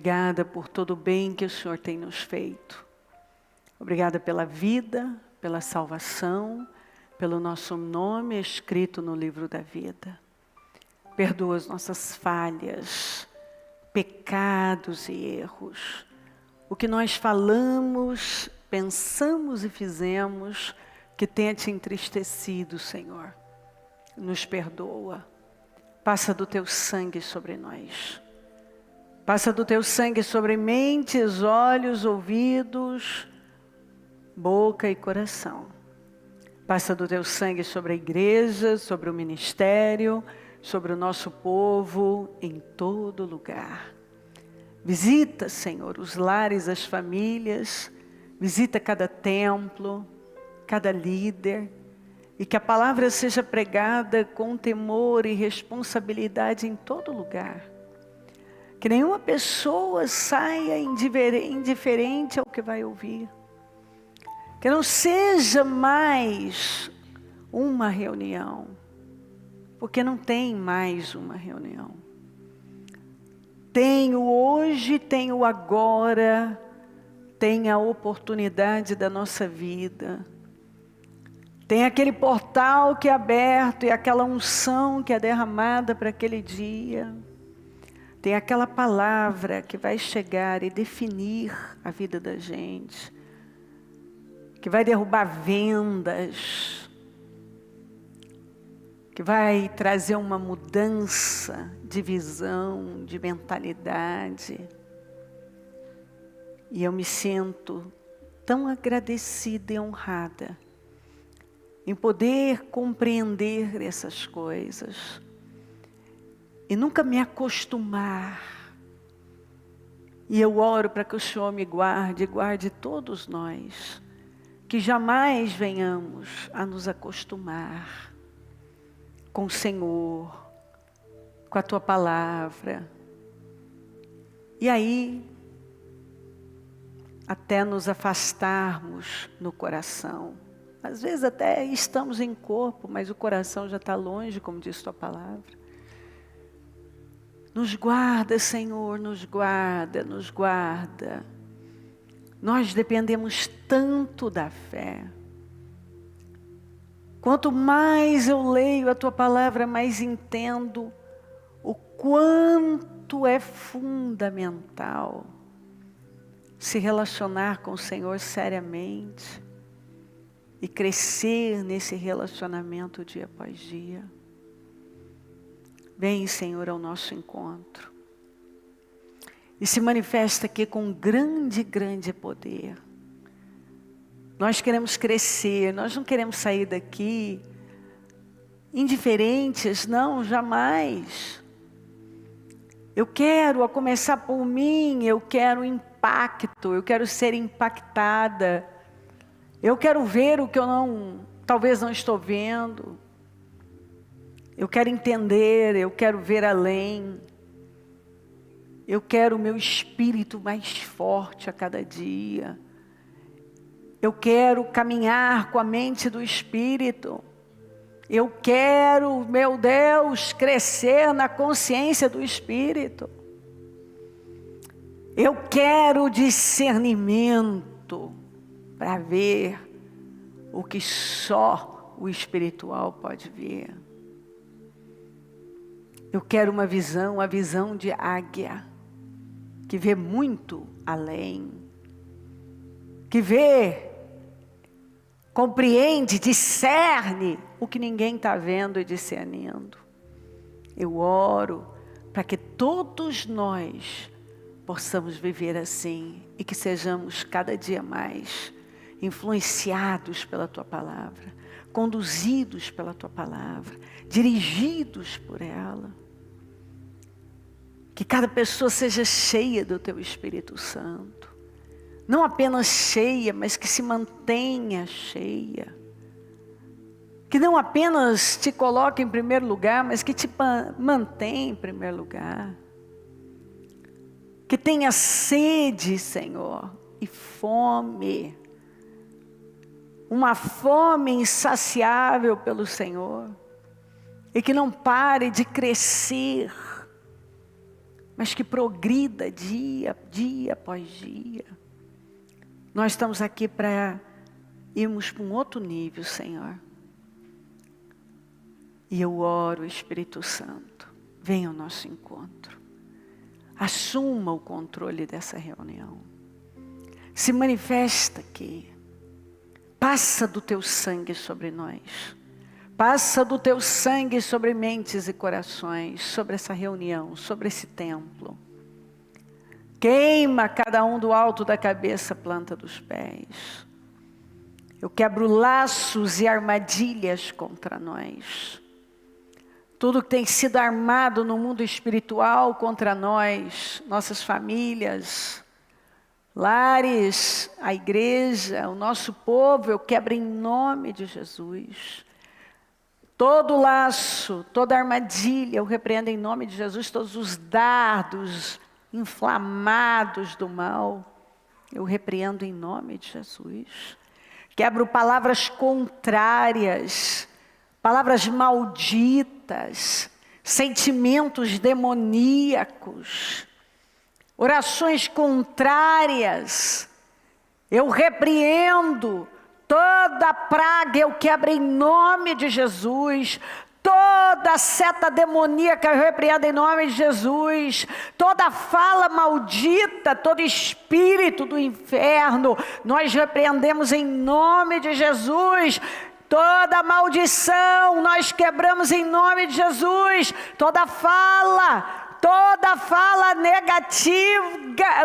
Obrigada por todo o bem que o Senhor tem nos feito. Obrigada pela vida, pela salvação, pelo nosso nome escrito no livro da vida. Perdoa as nossas falhas, pecados e erros. O que nós falamos, pensamos e fizemos que tenha te entristecido, Senhor. Nos perdoa. Passa do teu sangue sobre nós. Passa do teu sangue sobre mentes, olhos, ouvidos, boca e coração. Passa do teu sangue sobre a igreja, sobre o ministério, sobre o nosso povo, em todo lugar. Visita, Senhor, os lares, as famílias, visita cada templo, cada líder, e que a palavra seja pregada com temor e responsabilidade em todo lugar. Que nenhuma pessoa saia indiferente ao que vai ouvir. Que não seja mais uma reunião, porque não tem mais uma reunião. Tem o hoje, tem o agora, tem a oportunidade da nossa vida. Tem aquele portal que é aberto e aquela unção que é derramada para aquele dia. Tem aquela palavra que vai chegar e definir a vida da gente. Que vai derrubar vendas. Que vai trazer uma mudança de visão, de mentalidade. E eu me sinto tão agradecida e honrada em poder compreender essas coisas. E nunca me acostumar. E eu oro para que o Senhor me guarde, guarde todos nós. Que jamais venhamos a nos acostumar com o Senhor, com a Tua palavra. E aí, até nos afastarmos no coração. Às vezes até estamos em corpo, mas o coração já está longe, como diz Tua palavra. Nos guarda, Senhor, nos guarda, nos guarda. Nós dependemos tanto da fé. Quanto mais eu leio a Tua palavra, mais entendo o quanto é fundamental se relacionar com o Senhor seriamente e crescer nesse relacionamento dia após dia. Vem, Senhor, ao nosso encontro. E se manifesta aqui com grande, grande poder. Nós queremos crescer, nós não queremos sair daqui indiferentes, não, jamais. Eu quero, a começar por mim, eu quero impacto, eu quero ser impactada. Eu quero ver o que eu talvez não estou vendo. Eu quero entender, eu quero ver além. Eu quero o meu espírito mais forte a cada dia. Eu quero caminhar com a mente do Espírito. Eu quero, meu Deus, crescer na consciência do Espírito. Eu quero discernimento para ver o que só o espiritual pode ver. Eu quero uma visão, a visão de águia, que vê muito além, que vê, compreende, discerne o que ninguém está vendo e discernindo. Eu oro para que todos nós possamos viver assim e que sejamos cada dia mais influenciados pela Tua palavra, conduzidos pela Tua palavra, dirigidos por ela. Que cada pessoa seja cheia do Teu Espírito Santo. Não apenas cheia, mas que se mantenha cheia. Que não apenas te coloque em primeiro lugar, mas que te mantenha em primeiro lugar. Que tenha sede, Senhor, e fome. Uma fome insaciável pelo Senhor. E que não pare de crescer. mas que progrida dia após dia. Nós estamos aqui para irmos para um outro nível, Senhor. E eu oro, Espírito Santo, venha ao nosso encontro. Assuma o controle dessa reunião. Se manifesta aqui. Passa do teu sangue sobre nós. Passa do teu sangue sobre mentes e corações, sobre essa reunião, sobre esse templo. Queima cada um do alto da cabeça, planta dos pés. Eu quebro laços e armadilhas contra nós. Tudo que tem sido armado no mundo espiritual contra nós, nossas famílias, lares, a igreja, o nosso povo, eu quebro em nome de Jesus. Todo laço, toda armadilha, eu repreendo em nome de Jesus, todos os dardos inflamados do mal, eu repreendo em nome de Jesus. Quebro palavras contrárias, palavras malditas, sentimentos demoníacos, orações contrárias. Eu repreendo toda praga, eu quebro em nome de Jesus. Toda seta demoníaca eu repreendo em nome de Jesus. Toda fala maldita, todo espírito do inferno, nós repreendemos em nome de Jesus. Toda maldição nós quebramos em nome de Jesus. Toda fala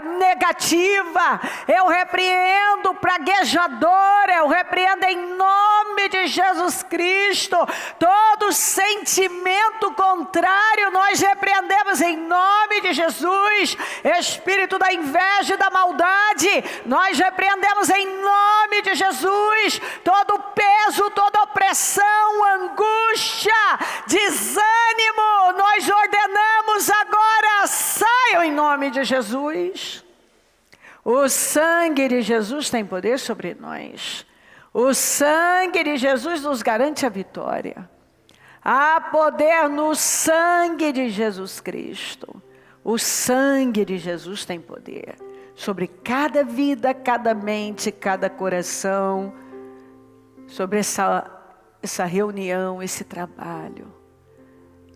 negativa, eu repreendo, praguejadora, eu repreendo em nome de Jesus Cristo. Todo sentimento contrário, nós repreendemos em nome de Jesus. Espírito da inveja e da maldade, nós repreendemos em nome de Jesus. Todo peso, toda opressão, angústia, desânimo, nós ordenamos agora, saiam em nome de Jesus. O sangue de Jesus tem poder sobre nós. O sangue de Jesus nos garante a vitória. Há poder no sangue de Jesus Cristo. O sangue de Jesus tem poder sobre cada vida, cada mente, cada coração, sobre essa reunião, esse trabalho.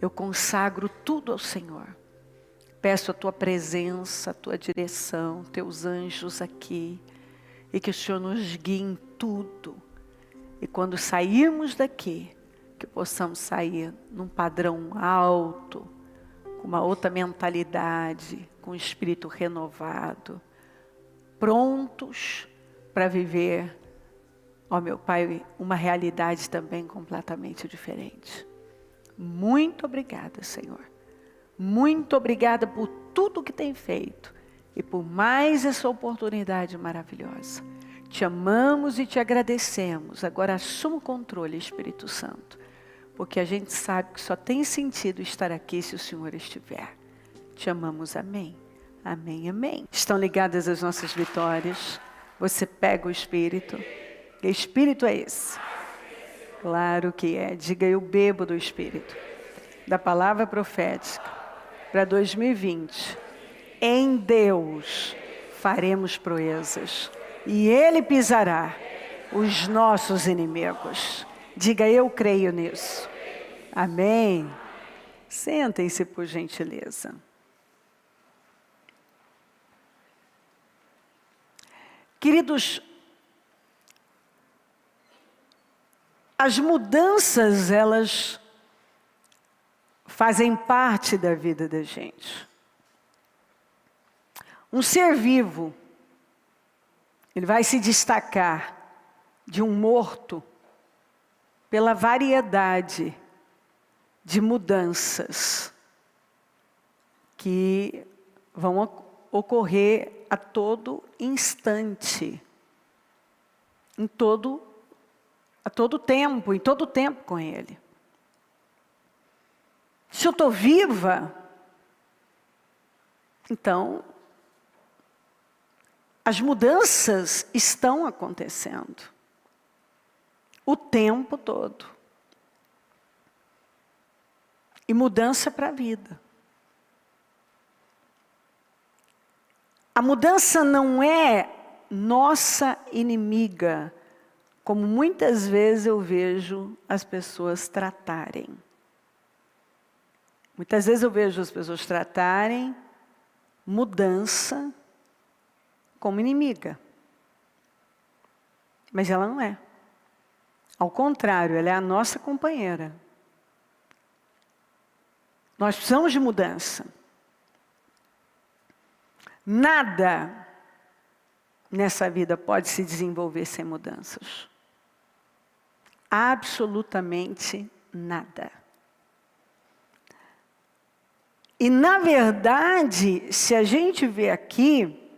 Eu consagro tudo ao Senhor. Peço a tua presença, a tua direção, teus anjos aqui, e que o Senhor nos guie em tudo. E quando sairmos daqui, que possamos sair num padrão alto, com uma outra mentalidade, com um espírito renovado, prontos para viver, ó meu Pai, uma realidade também completamente diferente. Muito obrigada, Senhor. Muito obrigada por tudo que tem feito e por mais essa oportunidade maravilhosa. Te amamos e te agradecemos. Agora assuma o controle, Espírito Santo, porque a gente sabe que só tem sentido estar aqui se o Senhor estiver. Te amamos, amém. Amém, amém. Estão ligadas as nossas vitórias. Você pega o Espírito. Que Espírito é esse? Claro que é. Diga, eu bebo do Espírito, da palavra profética. Para 2020, em Deus faremos proezas e Ele pisará os nossos inimigos. Diga, eu creio nisso. Amém. Sentem-se por gentileza. Queridos, as mudanças, elas fazem parte da vida da gente. Um ser vivo, ele vai se destacar de um morto pela variedade de mudanças que vão ocorrer a todo instante, a todo tempo com ele. Se eu estou viva, então as mudanças estão acontecendo o tempo todo. E mudança para a vida. A mudança não é nossa inimiga, como muitas vezes eu vejo as pessoas tratarem. Muitas vezes eu vejo as pessoas tratarem mudança como inimiga. Mas ela não é. Ao contrário, ela é a nossa companheira. Nós precisamos de mudança. Nada nessa vida pode se desenvolver sem mudanças. Absolutamente nada. E, na verdade, se a gente vê aqui,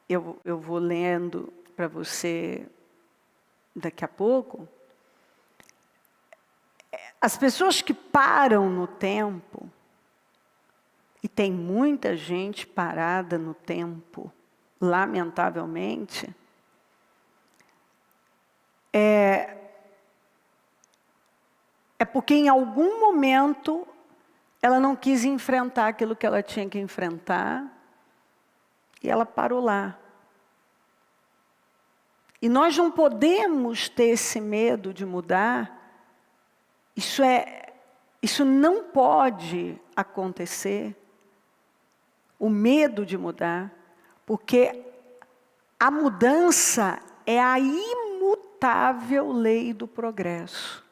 eu vou lendo para você daqui a pouco, as pessoas que param no tempo, e tem muita gente parada no tempo, lamentavelmente, é porque em algum momento ela não quis enfrentar aquilo que ela tinha que enfrentar, e ela parou lá. E nós não podemos ter esse medo de mudar. Isso não pode acontecer, o medo de mudar, porque a mudança é a imutável lei do progresso.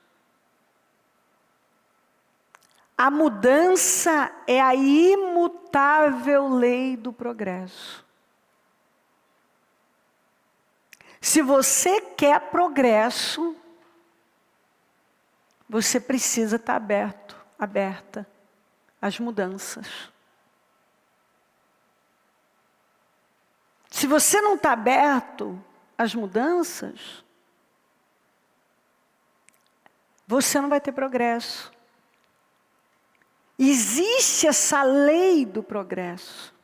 A mudança é a imutável lei do progresso. Se você quer progresso, você precisa estar aberta às mudanças. Se você não está aberto às mudanças, você não vai ter progresso. Existe essa lei do progresso.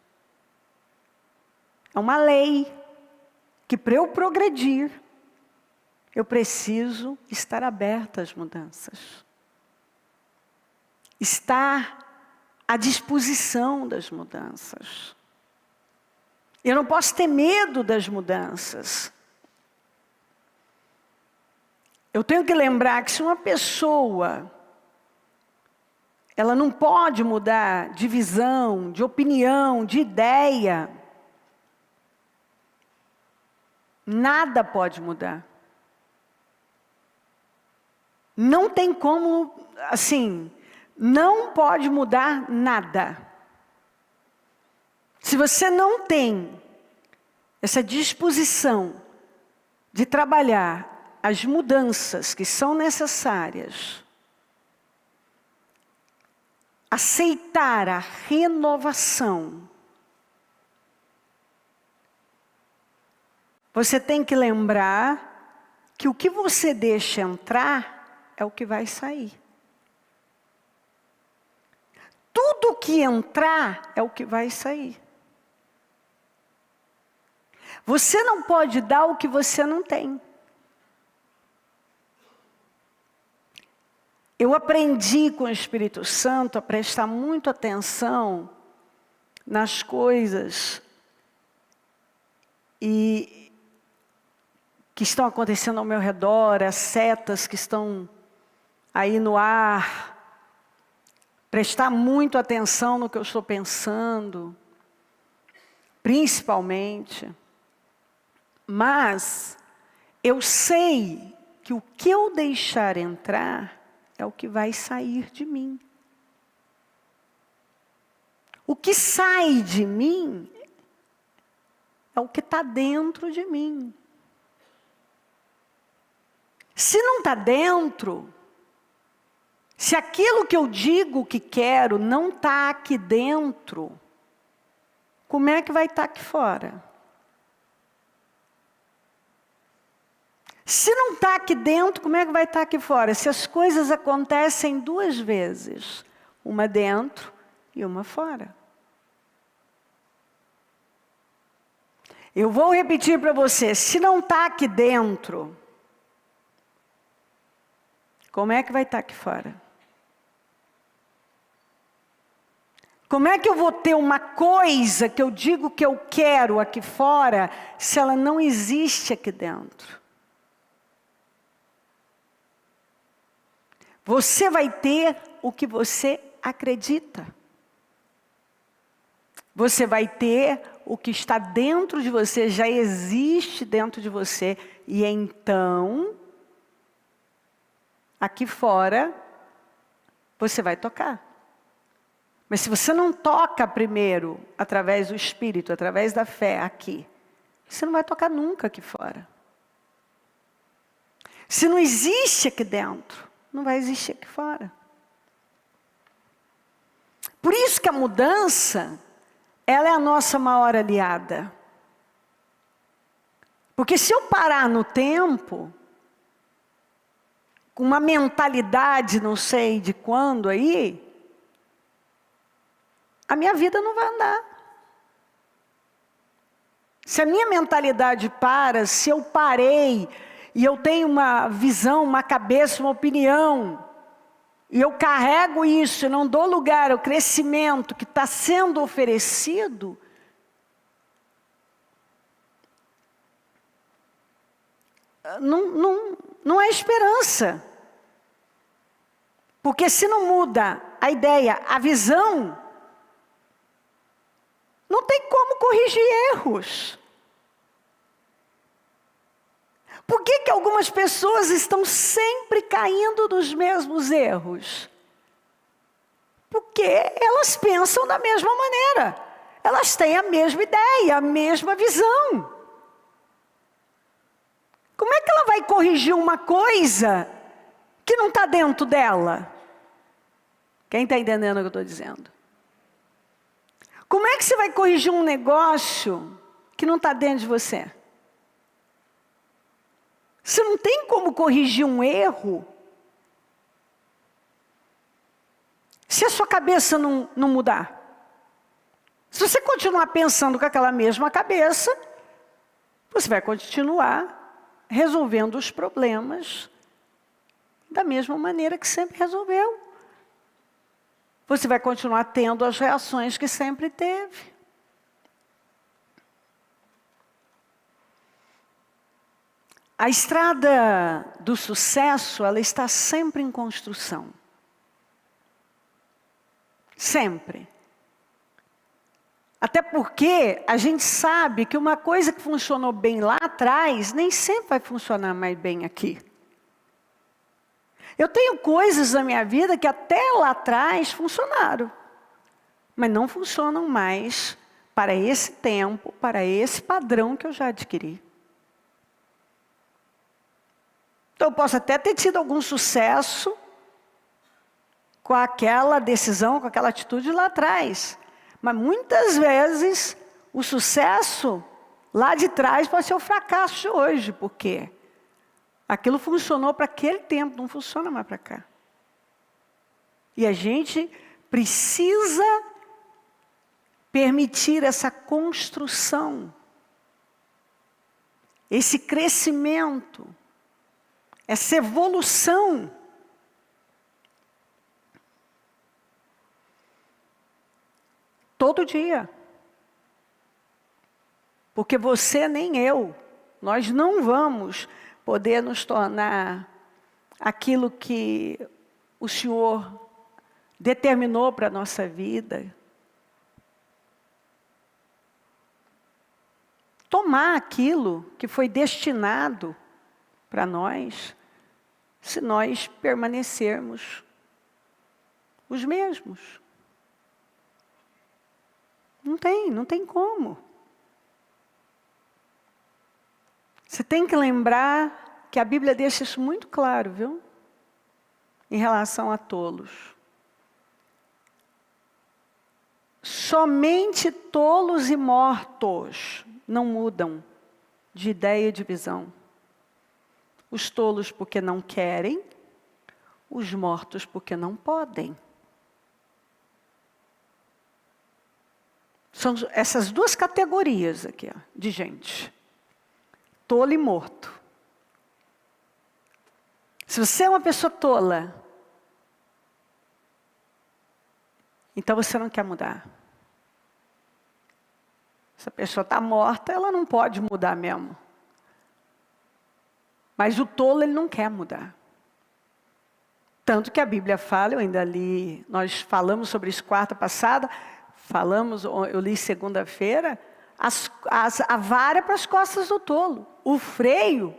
É uma lei que, para eu progredir, eu preciso estar aberta às mudanças. Estar à disposição das mudanças. Eu não posso ter medo das mudanças. Eu tenho que lembrar que se uma pessoa, ela não pode mudar de visão, de opinião, de ideia, nada pode mudar. Não tem como, assim, não pode mudar nada. Se você não tem essa disposição de trabalhar as mudanças que são necessárias, aceitar a renovação, você tem que lembrar que o que você deixa entrar é o que vai sair. Tudo que entrar é o que vai sair. Você não pode dar o que você não tem. Eu aprendi com o Espírito Santo a prestar muito atenção nas coisas que estão acontecendo ao meu redor, as setas que estão aí no ar. Prestar muito atenção no que eu estou pensando, principalmente. Mas eu sei que o que eu deixar entrar é o que vai sair de mim. O que sai de mim é o que está dentro de mim. Se não está dentro, se aquilo que eu digo que quero não está aqui dentro, como é que vai estar aqui fora? Se não está aqui dentro, como é que vai estar aqui fora? Se as coisas acontecem duas vezes, uma dentro e uma fora. Eu vou repetir para você, se não está aqui dentro, como é que vai estar aqui fora? Como é que eu vou ter uma coisa que eu digo que eu quero aqui fora, se ela não existe aqui dentro? Você vai ter o que você acredita. Você vai ter o que está dentro de você, já existe dentro de você. E então, aqui fora, você vai tocar. Mas se você não toca primeiro, através do Espírito, através da fé aqui, você não vai tocar nunca aqui fora. Se não existe aqui dentro, não vai existir aqui fora. Por isso que a mudança, ela é a nossa maior aliada. Porque se eu parar no tempo, com uma mentalidade, não sei de quando aí, a minha vida não vai andar. Se a minha mentalidade para, se eu parei, e eu tenho uma visão, uma cabeça, uma opinião, e eu carrego isso, e não dou lugar ao crescimento que está sendo oferecido, não é esperança. Porque se não muda a ideia, a visão, não tem como corrigir erros. Por que algumas pessoas estão sempre caindo nos mesmos erros? Porque elas pensam da mesma maneira. Elas têm a mesma ideia, a mesma visão. Como é que ela vai corrigir uma coisa que não está dentro dela? Quem está entendendo o que eu estou dizendo? Como é que você vai corrigir um negócio que não está dentro de você? Você não tem como corrigir um erro se a sua cabeça não mudar. Se você continuar pensando com aquela mesma cabeça, você vai continuar resolvendo os problemas da mesma maneira que sempre resolveu. Você vai continuar tendo as reações que sempre teve. A estrada do sucesso, ela está sempre em construção. Sempre. Até porque a gente sabe que uma coisa que funcionou bem lá atrás, nem sempre vai funcionar mais bem aqui. Eu tenho coisas na minha vida que até lá atrás funcionaram, mas não funcionam mais para esse tempo, para esse padrão que eu já adquiri. Então eu posso até ter tido algum sucesso com aquela decisão, com aquela atitude lá atrás. Mas muitas vezes o sucesso lá de trás pode ser o fracasso de hoje, porque aquilo funcionou para aquele tempo, não funciona mais para cá. E a gente precisa permitir essa construção, esse crescimento, essa evolução. Todo dia. Porque você nem eu, nós não vamos poder nos tornar aquilo que o Senhor determinou para a nossa vida. Tomar aquilo que foi destinado para nós, se nós permanecermos os mesmos. Não tem como. Você tem que lembrar que a Bíblia deixa isso muito claro, viu? Em relação a tolos. Somente tolos e mortos não mudam de ideia e de visão. Os tolos porque não querem, os mortos porque não podem. São essas duas categorias aqui, ó, de gente. Tolo e morto. Se você é uma pessoa tola, Então você não quer mudar. Se a pessoa está morta, ela não pode mudar mesmo. Mas o tolo, ele não quer mudar. Tanto que a Bíblia fala, eu ainda li, nós falamos sobre isso quarta passada, eu li segunda-feira, a vara é para as costas do tolo. O freio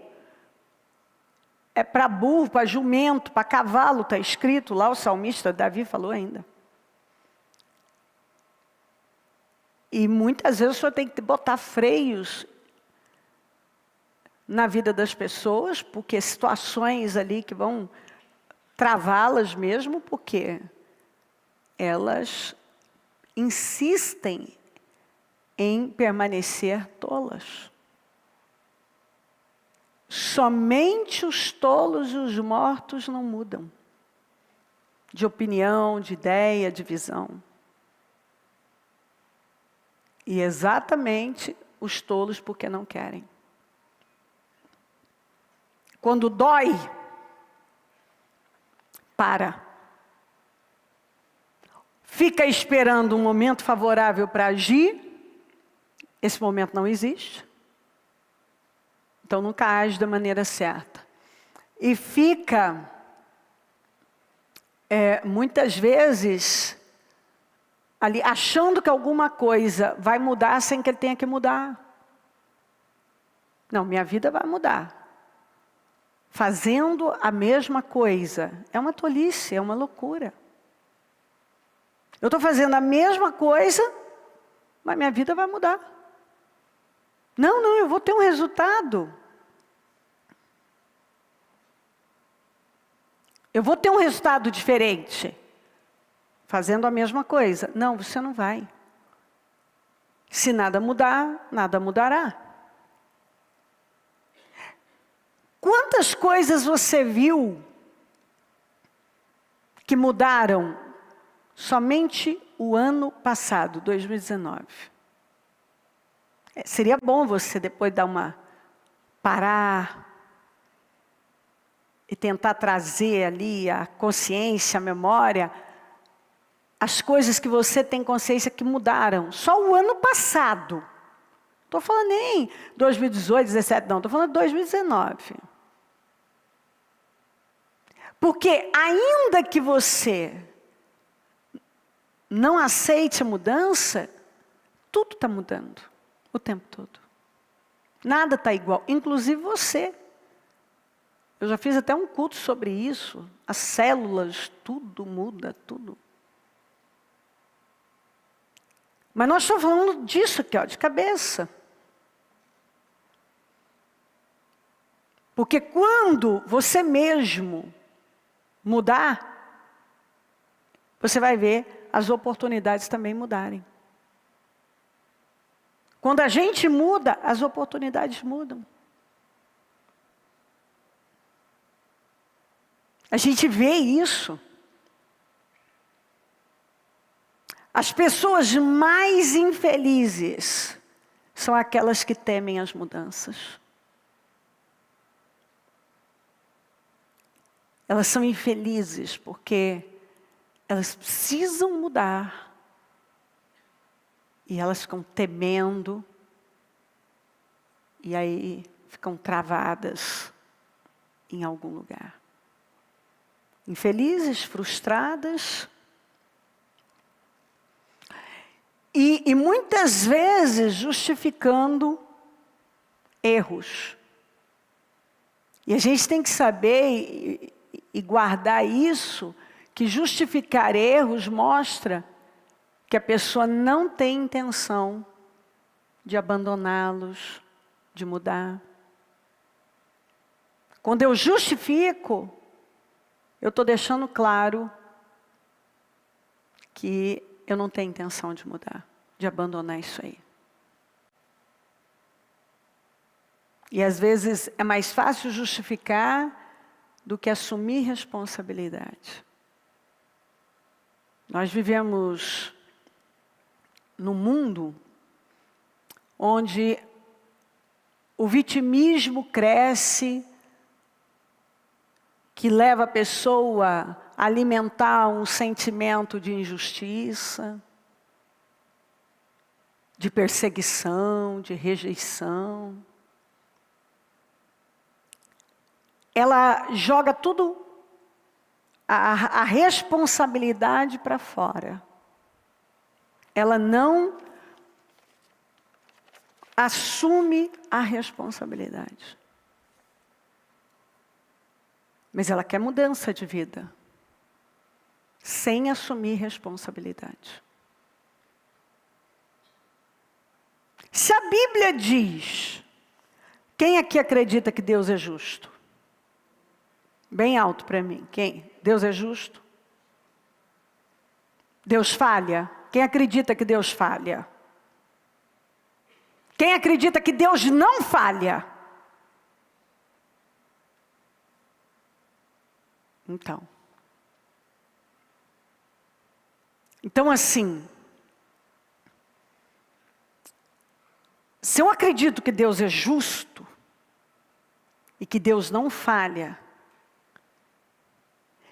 é para burro, para jumento, para cavalo, está escrito lá, o salmista Davi falou ainda. E muitas vezes o senhor tem que botar freios na vida das pessoas, porque situações ali que vão travá-las mesmo, porque elas insistem em permanecer tolas. Somente os tolos e os mortos não mudam. De opinião, de ideia, de visão. E exatamente os tolos porque não querem. Quando dói, para. Fica esperando um momento favorável para agir. Esse momento não existe. Então nunca age da maneira certa. E fica, muitas vezes, ali achando que alguma coisa vai mudar sem que ele tenha que mudar. Não, minha vida vai mudar. Fazendo a mesma coisa. É uma tolice, é uma loucura. Eu estou fazendo a mesma coisa, mas minha vida vai mudar. Não, eu vou ter um resultado. Eu vou ter um resultado diferente. Fazendo a mesma coisa. Não, você não vai. Se nada mudar, nada mudará. Quantas coisas você viu que mudaram somente o ano passado, 2019? Seria bom você depois parar e tentar trazer ali a consciência, a memória, as coisas que você tem consciência que mudaram. Só o ano passado. Estou falando nem 2018, 2017, não. Estou falando de 2019. Porque ainda que você não aceite a mudança, tudo está mudando o tempo todo. Nada está igual, inclusive você. Eu já fiz até um culto sobre isso. As células, tudo muda, tudo. Mas nós estamos falando disso aqui, ó, de cabeça. Porque quando você mesmo mudar, você vai ver as oportunidades também mudarem. Quando a gente muda, as oportunidades mudam. A gente vê isso. As pessoas mais infelizes são aquelas que temem as mudanças. Elas são infelizes porque elas precisam mudar. E elas ficam temendo. E aí ficam travadas em algum lugar. Infelizes, frustradas. E muitas vezes justificando erros. E a gente tem que saber e guardar isso, que justificar erros mostra que a pessoa não tem intenção de abandoná-los, de mudar. Quando eu justifico, eu estou deixando claro que eu não tenho intenção de mudar, de abandonar isso aí. E às vezes é mais fácil justificar do que assumir responsabilidade. Nós vivemos num mundo onde o vitimismo cresce, que leva a pessoa alimentar um sentimento de injustiça, de perseguição, de rejeição. Ela joga tudo, a responsabilidade para fora. Ela não assume a responsabilidade. Mas ela quer mudança de vida, sem assumir responsabilidade. Se a Bíblia diz, quem aqui acredita que Deus é justo? Bem alto para mim. Quem? Deus é justo? Deus falha? Quem acredita que Deus falha? Quem acredita que Deus não falha? Então assim, se eu acredito que Deus é justo, e que Deus não falha,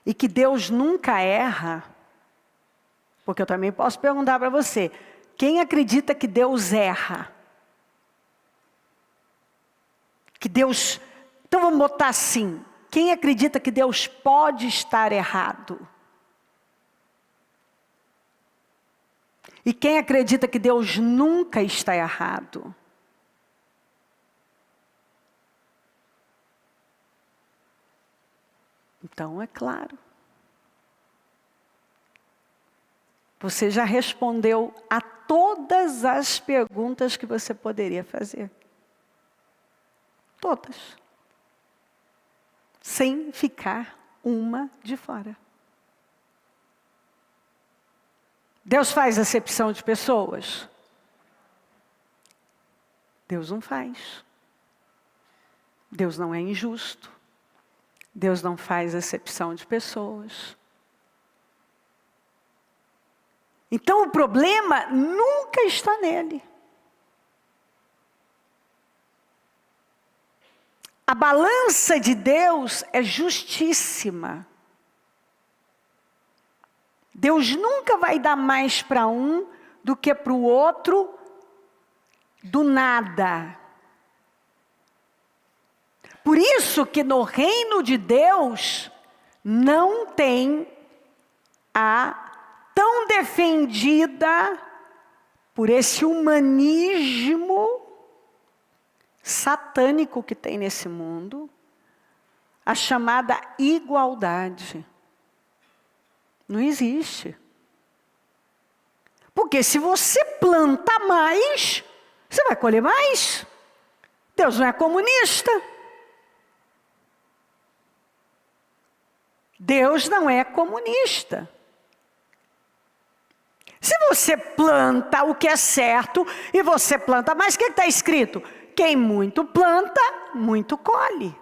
e que Deus nunca erra, porque eu também posso perguntar para você, quem acredita que Deus erra? Que Deus, então vamos botar assim, quem acredita que Deus pode estar errado? E quem acredita que Deus nunca está errado? Então, é claro. Você já respondeu a todas as perguntas que você poderia fazer. Todas. Sem ficar uma de fora. Deus faz acepção de pessoas? Deus não faz. Deus não é injusto. Deus não faz acepção de pessoas. Então o problema nunca está nele. A balança de Deus é justíssima. Deus nunca vai dar mais para um do que para o outro do nada. Por isso que no reino de Deus não tem a tão defendida por esse humanismo satânico que tem nesse mundo, a chamada igualdade. Não existe. Porque se você planta mais, você vai colher mais. Deus não é comunista. Deus não é comunista. Se você planta o que é certo e você planta mais, o que está escrito? Quem muito planta, muito colhe.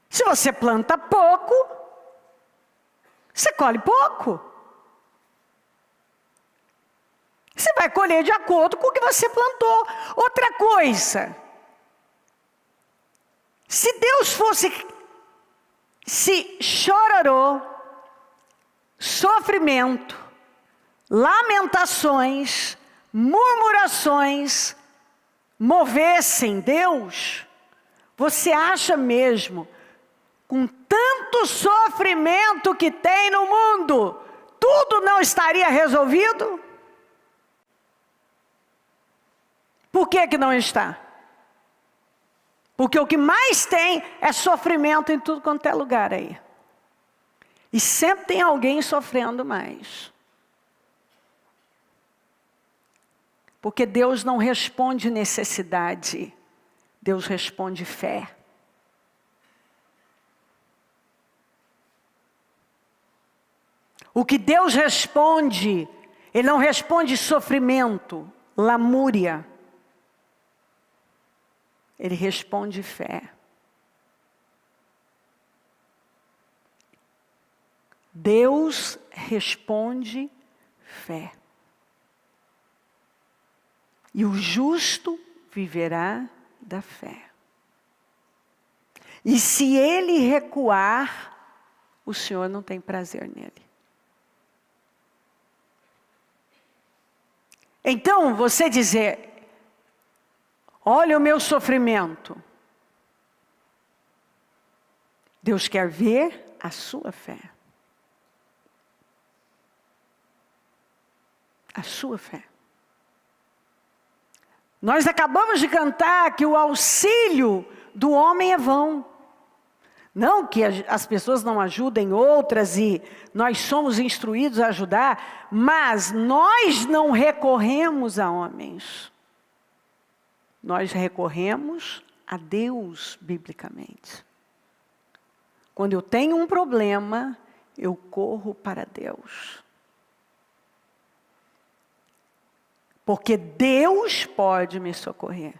Se você planta pouco, você colhe pouco. Você vai colher de acordo com o que você plantou. Outra coisa, se Deus fosse, se chororô, sofrimento, lamentações, murmurações, movessem Deus, você acha mesmo, com tanto sofrimento que tem no mundo, tudo não estaria resolvido? Por que que não está? Porque o que mais tem é sofrimento em tudo quanto é lugar aí. E sempre tem alguém sofrendo mais. Porque Deus não responde necessidade, Deus responde fé. O que Deus responde, Ele não responde sofrimento, lamúria. Ele responde fé. Deus responde fé. E o justo viverá da fé. E se ele recuar, o Senhor não tem prazer nele. Então, você dizer, olha o meu sofrimento. Deus quer ver a sua fé. A sua fé. Nós acabamos de cantar que o auxílio do homem é vão. Não que as pessoas não ajudem outras e nós somos instruídos a ajudar, mas nós não recorremos a homens. Nós recorremos a Deus, biblicamente. Quando eu tenho um problema, eu corro para Deus. Porque Deus pode me socorrer.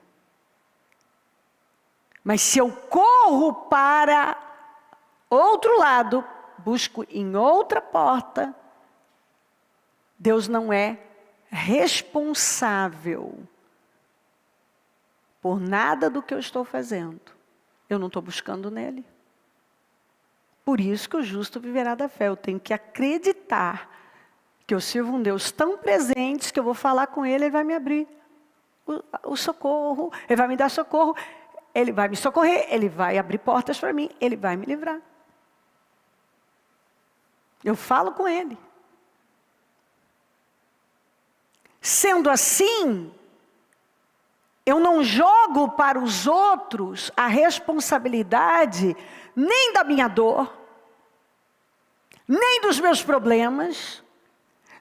Mas se eu corro para outro lado, busco em outra porta, Deus não é responsável por nada do que eu estou fazendo. Eu não estou buscando nele. Por isso que o justo viverá da fé. Eu tenho que acreditar que eu sirvo um Deus tão presente que eu vou falar com ele, ele vai me abrir o socorro, ele vai me dar socorro, ele vai me socorrer, ele vai abrir portas para mim, ele vai me livrar. Eu falo com ele. Sendo assim, eu não jogo para os outros a responsabilidade nem da minha dor, nem dos meus problemas,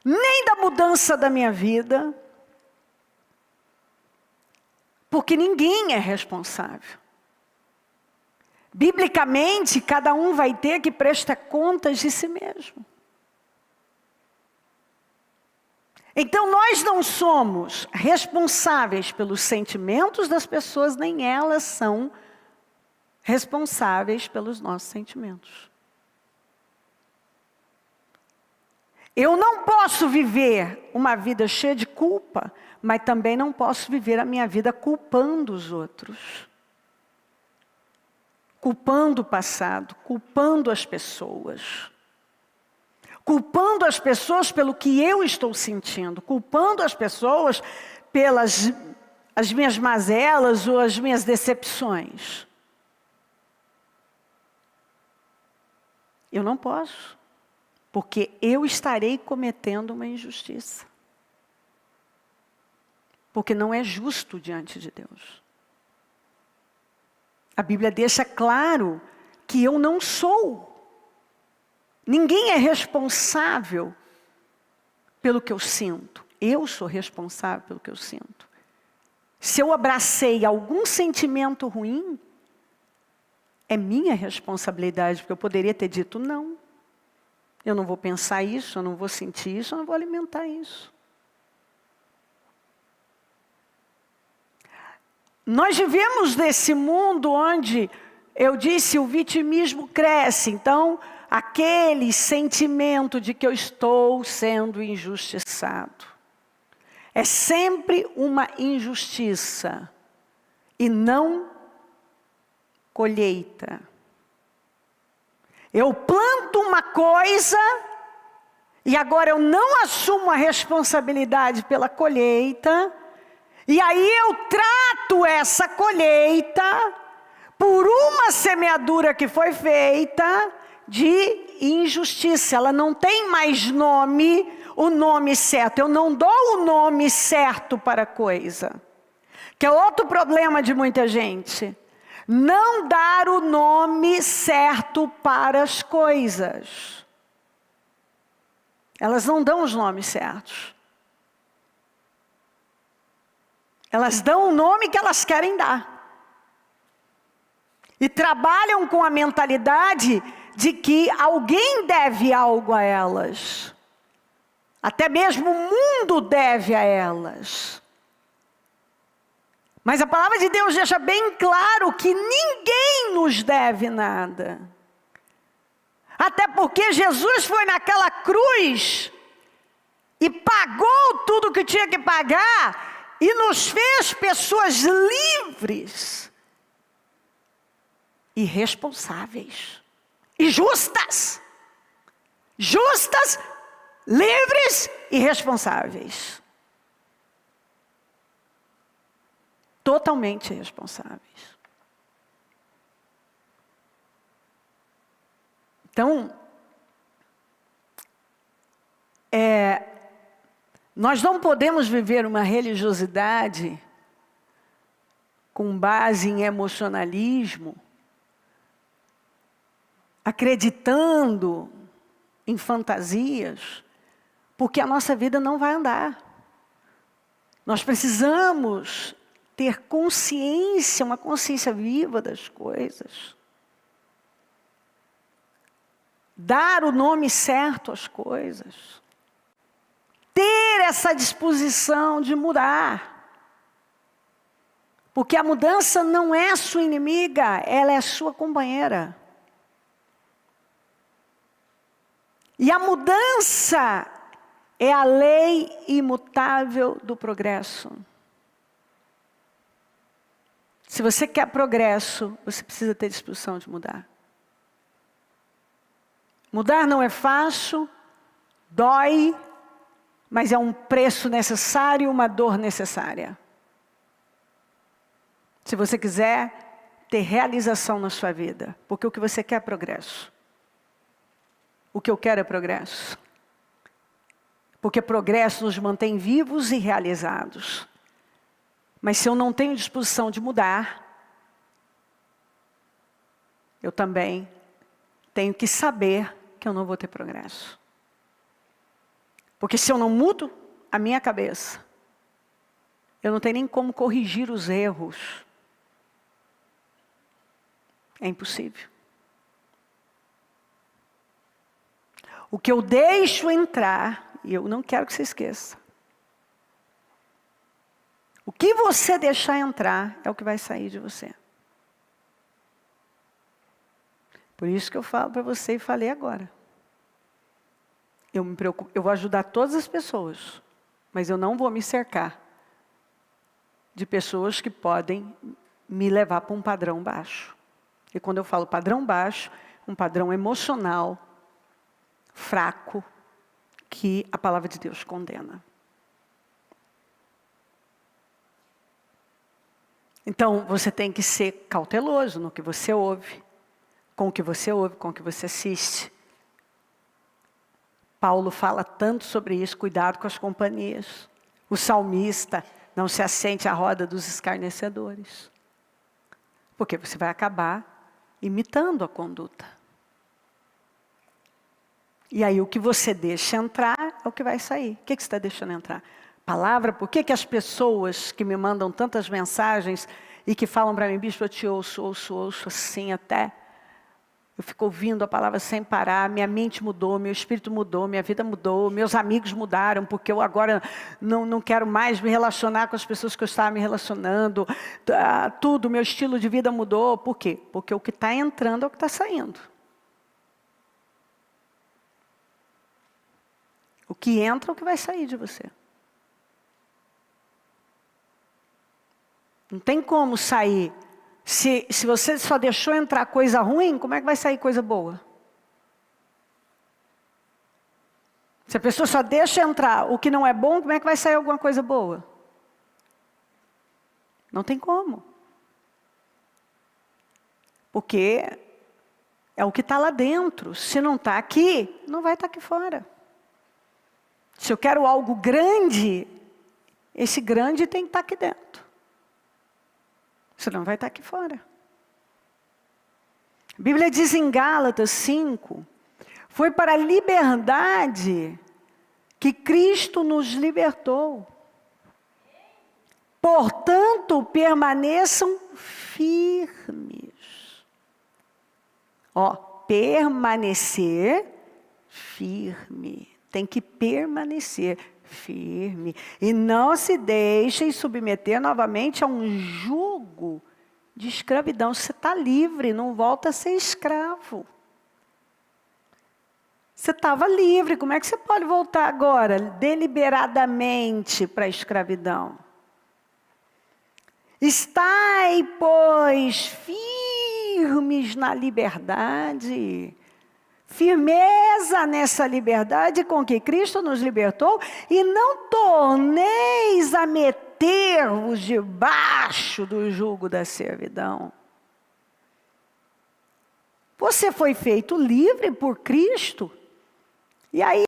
nem da mudança da minha vida, porque ninguém é responsável. Biblicamente, cada um vai ter que prestar contas de si mesmo. Então, nós não somos responsáveis pelos sentimentos das pessoas, nem elas são responsáveis pelos nossos sentimentos. Eu não posso viver uma vida cheia de culpa, mas também não posso viver a minha vida culpando os outros. Culpando o passado, culpando as pessoas. Culpando as pessoas pelo que eu estou sentindo, culpando as pessoas pelas as minhas mazelas ou as minhas decepções. Eu não posso, porque eu estarei cometendo uma injustiça. Porque não é justo diante de Deus. A Bíblia deixa claro que eu não sou. Ninguém é responsável pelo que eu sinto. Eu sou responsável pelo que eu sinto. Se eu abracei algum sentimento ruim, é minha responsabilidade, porque eu poderia ter dito não. Eu não vou pensar isso, eu não vou sentir isso, eu não vou alimentar isso. Nós vivemos nesse mundo onde, eu disse, o vitimismo cresce. Então, aquele sentimento de que eu estou sendo injustiçado. É sempre uma injustiça e não colheita. Eu planto uma coisa e agora eu não assumo a responsabilidade pela colheita. E aí eu trato essa colheita por uma semeadura que foi feita de injustiça. Ela não tem mais nome, o nome certo. Eu não dou o nome certo para a coisa. Que é outro problema de muita gente. Não dar o nome certo para as coisas. Elas não dão os nomes certos. Elas dão o nome que elas querem dar. E trabalham com a mentalidade de que alguém deve algo a elas. Até mesmo o mundo deve a elas. Mas a palavra de Deus deixa bem claro que ninguém nos deve nada. Até porque Jesus foi naquela cruz e pagou tudo que tinha que pagar e nos fez pessoas livres e responsáveis e justas. justas, livres e responsáveis. Totalmente responsáveis. Então, nós não podemos viver uma religiosidade com base em emocionalismo, acreditando em fantasias, porque a nossa vida não vai andar. Nós precisamos ter consciência, uma consciência viva das coisas. Dar o nome certo às coisas. Ter essa disposição de mudar. Porque a mudança não é sua inimiga, ela é sua companheira. E a mudança é a lei imutável do progresso. Se você quer progresso, você precisa ter disposição de mudar. Mudar não é fácil, dói, mas é um preço necessário, uma dor necessária. Se você quiser ter realização na sua vida, porque o que você quer é progresso. O que eu quero é progresso. Porque progresso nos mantém vivos e realizados. Mas se eu não tenho disposição de mudar, eu também tenho que saber que eu não vou ter progresso. Porque se eu não mudo a minha cabeça, eu não tenho nem como corrigir os erros. É impossível. O que eu deixo entrar, e eu não quero que você esqueça. O que você deixar entrar é o que vai sair de você. Por isso que eu falo para você e falei agora. Eu me preocupo, eu vou ajudar todas as pessoas, mas eu não vou me cercar de pessoas que podem me levar para um padrão baixo. E quando eu falo padrão baixo, um padrão emocional, fraco, que a palavra de Deus condena. Então, você tem que ser cauteloso no que você ouve, com o que você ouve, com o que você assiste. Paulo fala tanto sobre isso, cuidado com as companhias. O salmista, não se assente à roda dos escarnecedores. Porque você vai acabar imitando a conduta. E aí o que você deixa entrar é o que vai sair. O que você está deixando entrar? Palavra, por que as pessoas que me mandam tantas mensagens e que falam para mim, bispo, eu te ouço assim até... Eu fico ouvindo a palavra sem parar, minha mente mudou, meu espírito mudou, minha vida mudou, meus amigos mudaram, porque eu agora não quero mais me relacionar com as pessoas que eu estava me relacionando. Tudo, meu estilo de vida mudou. Por quê? Porque o que está entrando é o que está saindo. O que entra é o que vai sair de você. Não tem como sair. Se você só deixou entrar coisa ruim, como é que vai sair coisa boa? Se a pessoa só deixa entrar o que não é bom, como é que vai sair alguma coisa boa? Não tem como. Porque é o que está lá dentro. Se não está aqui, não vai estar aqui fora. Se eu quero algo grande, esse grande tem que estar aqui dentro. Senão vai estar aqui fora. A Bíblia diz em Gálatas 5, foi para a liberdade que Cristo nos libertou. Portanto, permaneçam firmes. Permanecer firme. Tem que permanecer firme. E não se deixem submeter novamente a um jugo de escravidão. Você está livre, não volta a ser escravo. Você estava livre, como é que você pode voltar agora, deliberadamente, para a escravidão? Estai, pois, firmes na liberdade. Firmeza nessa liberdade com que Cristo nos libertou, e não torneis a meter-vos debaixo do jugo da servidão. Você foi feito livre por Cristo, e aí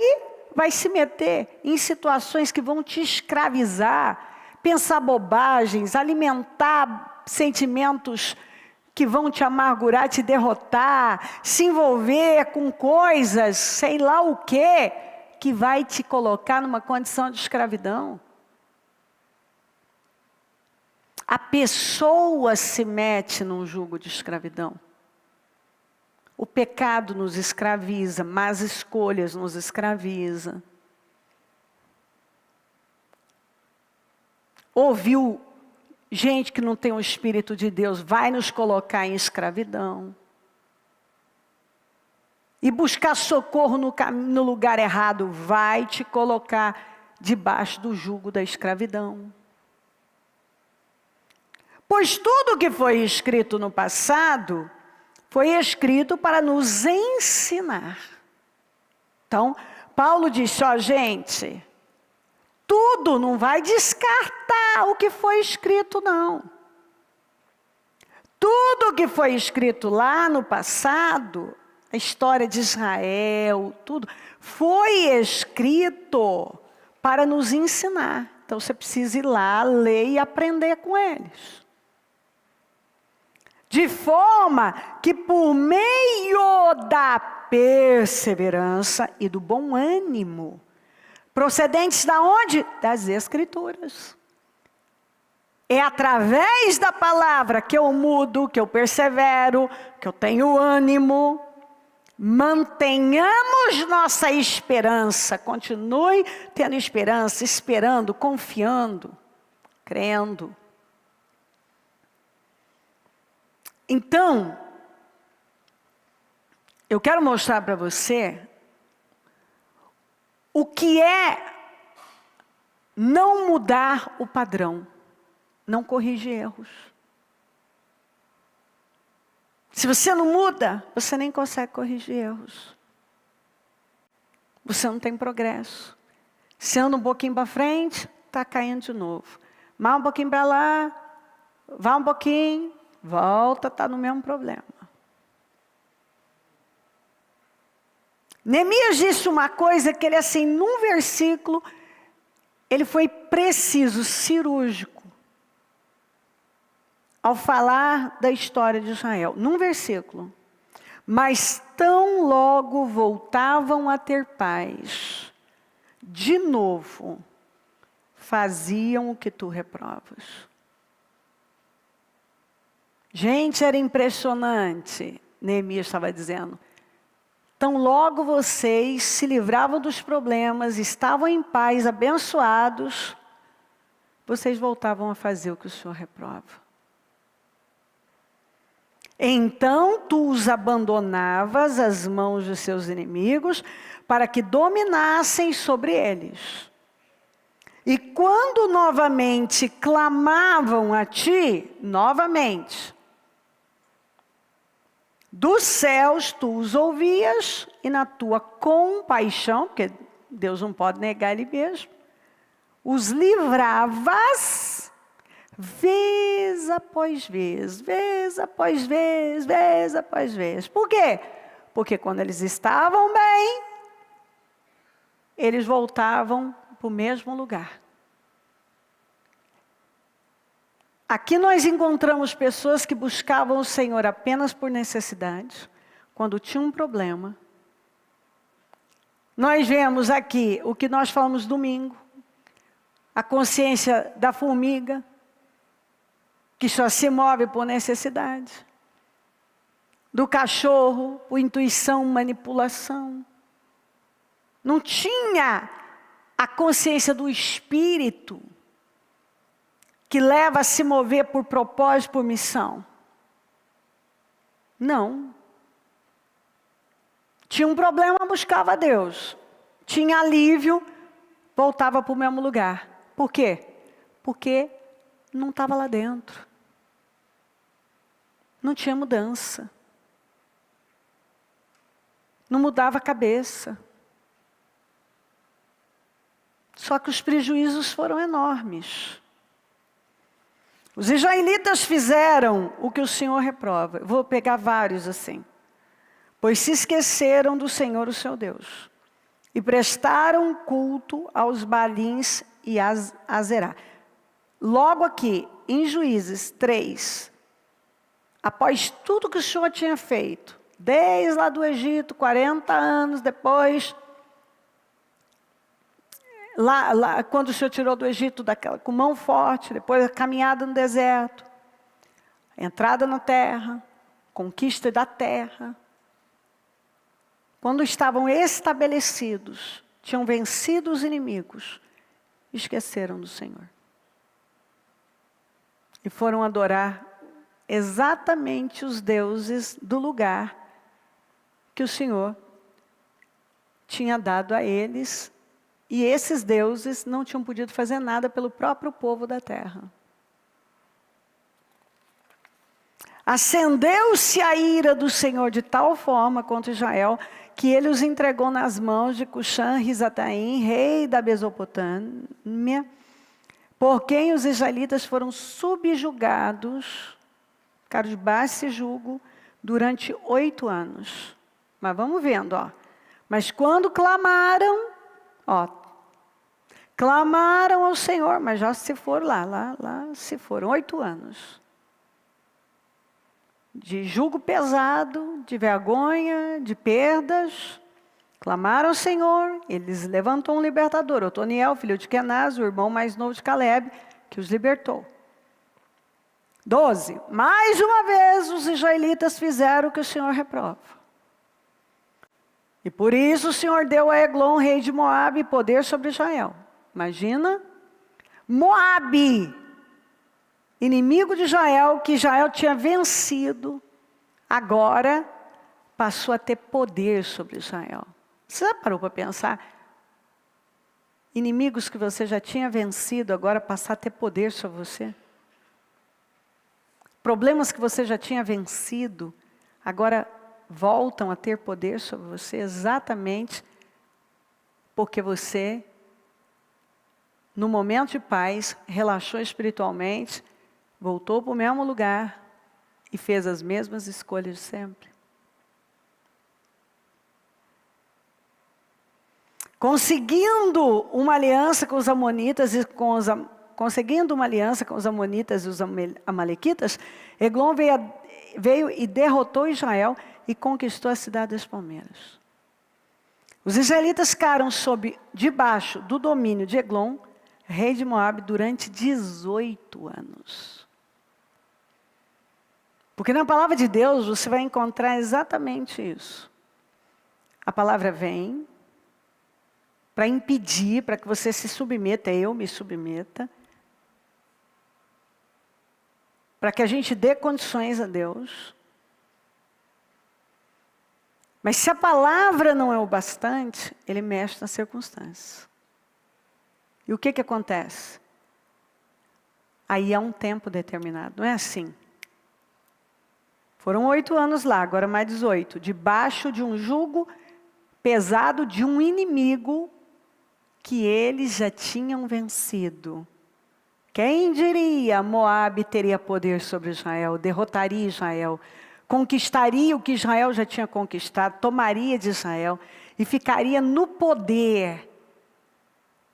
vai se meter em situações que vão te escravizar, pensar bobagens, alimentar sentimentos que vão te amargurar, te derrotar, se envolver com coisas, sei lá o quê, que vai te colocar numa condição de escravidão. A pessoa se mete num jugo de escravidão. O pecado nos escraviza, más escolhas nos escraviza. Ouviu gente que não tem o Espírito de Deus, vai nos colocar em escravidão. E buscar socorro no lugar errado, vai te colocar debaixo do jugo da escravidão. Pois tudo que foi escrito no passado, foi escrito para nos ensinar. Então, Paulo disse, ó gente, tudo não vai descartar o que foi escrito, não. Tudo que foi escrito lá no passado, a história de Israel, tudo, foi escrito para nos ensinar. Então, você precisa ir lá, ler e aprender com eles. De forma que por meio da perseverança e do bom ânimo, procedentes da onde? Das Escrituras. É através da palavra que eu mudo, que eu persevero, que eu tenho ânimo. Mantenhamos nossa esperança, continue tendo esperança, esperando, confiando, crendo. Então, eu quero mostrar para você o que é não mudar o padrão, não corrigir erros. Se você não muda, você nem consegue corrigir erros. Você não tem progresso. Se anda um pouquinho para frente, está caindo de novo. Mais um pouquinho para lá, vai um pouquinho, volta, está no mesmo problema. Neemias disse uma coisa que ele assim, num versículo, ele foi preciso, cirúrgico, ao falar da história de Israel. Num versículo. Mas tão logo voltavam a ter paz, de novo, faziam o que tu reprovas. Gente, era impressionante, Neemias estava dizendo. Tão logo vocês se livravam dos problemas, estavam em paz, abençoados, vocês voltavam a fazer o que o Senhor reprova. Então tu os abandonavas às mãos dos seus inimigos, para que dominassem sobre eles. E quando novamente clamavam a ti, novamente, dos céus tu os ouvias, e na tua compaixão, porque Deus não pode negar Ele mesmo, os livravas, vez após vez, vez após vez, vez após vez. Por quê? Porque quando eles estavam bem, eles voltavam para o mesmo lugar. Aqui nós encontramos pessoas que buscavam o Senhor apenas por necessidade, quando tinha um problema. Nós vemos aqui o que nós falamos domingo, a consciência da formiga, que só se move por necessidade. Do cachorro, por intuição, manipulação. Não tinha a consciência do espírito, que leva a se mover por propósito, por missão. Não. Tinha um problema, buscava a Deus. Tinha alívio, voltava para o mesmo lugar. Por quê? Porque não estava lá dentro. Não tinha mudança. não mudava a cabeça. Só que os prejuízos foram enormes. Os israelitas fizeram o que o Senhor reprova. Eu vou pegar vários assim. Pois se esqueceram do Senhor, o seu Deus, e prestaram culto aos Baalins e Azerá. Logo aqui, em Juízes 3, após tudo que o Senhor tinha feito, desde lá do Egito, 40 anos depois, lá quando o Senhor tirou do Egito com mão forte, depois a caminhada no deserto, a entrada na terra, conquista da terra. Quando estavam estabelecidos, tinham vencido os inimigos, esqueceram do Senhor. E foram adorar exatamente os deuses do lugar que o Senhor tinha dado a eles. E esses deuses não tinham podido fazer nada pelo próprio povo da terra. Acendeu-se a ira do Senhor de tal forma contra Israel, que ele os entregou nas mãos de Cuxã-Risataim, rei da Mesopotâmia, por quem os israelitas foram subjugados, ficaram debaixo desse jugo, durante 8 anos. Mas vamos vendo, ó. Mas quando clamaram, clamaram ao Senhor, mas já se foram lá se foram 8 anos. De jugo pesado, de vergonha, de perdas, clamaram ao Senhor, eles levantou um libertador, Otoniel, filho de Kenaz, o irmão mais novo de Caleb, que os libertou. 12, mais uma vez os israelitas fizeram o que o Senhor reprova. E por isso o Senhor deu a Eglon, rei de Moabe, poder sobre Israel. Imagina, Moabe, inimigo de Israel, que Israel tinha vencido, agora passou a ter poder sobre Israel. Você já parou para pensar? Inimigos que você já tinha vencido, agora passar a ter poder sobre você? Problemas que você já tinha vencido, agora voltam a ter poder sobre você, exatamente porque você, no momento de paz, relaxou espiritualmente, voltou para o mesmo lugar e fez as mesmas escolhas de sempre. Conseguindo uma aliança com os amonitas e os amalequitas, Eglon veio e derrotou Israel e conquistou a cidade das palmeiras. Os israelitas ficaram debaixo do domínio de Eglon, rei de Moabe, durante 18 anos. Porque na palavra de Deus você vai encontrar exatamente isso. A palavra vem para impedir, para que você se submeta, eu me submeta, para que a gente dê condições a Deus. Mas se a palavra não é o bastante, ele mexe nas circunstâncias. E o que acontece? Aí há um tempo determinado, não é assim. Foram 8 anos lá, agora mais 18, debaixo de um jugo pesado de um inimigo que eles já tinham vencido. Quem diria, Moabe teria poder sobre Israel, derrotaria Israel, conquistaria o que Israel já tinha conquistado, tomaria de Israel e ficaria no poder,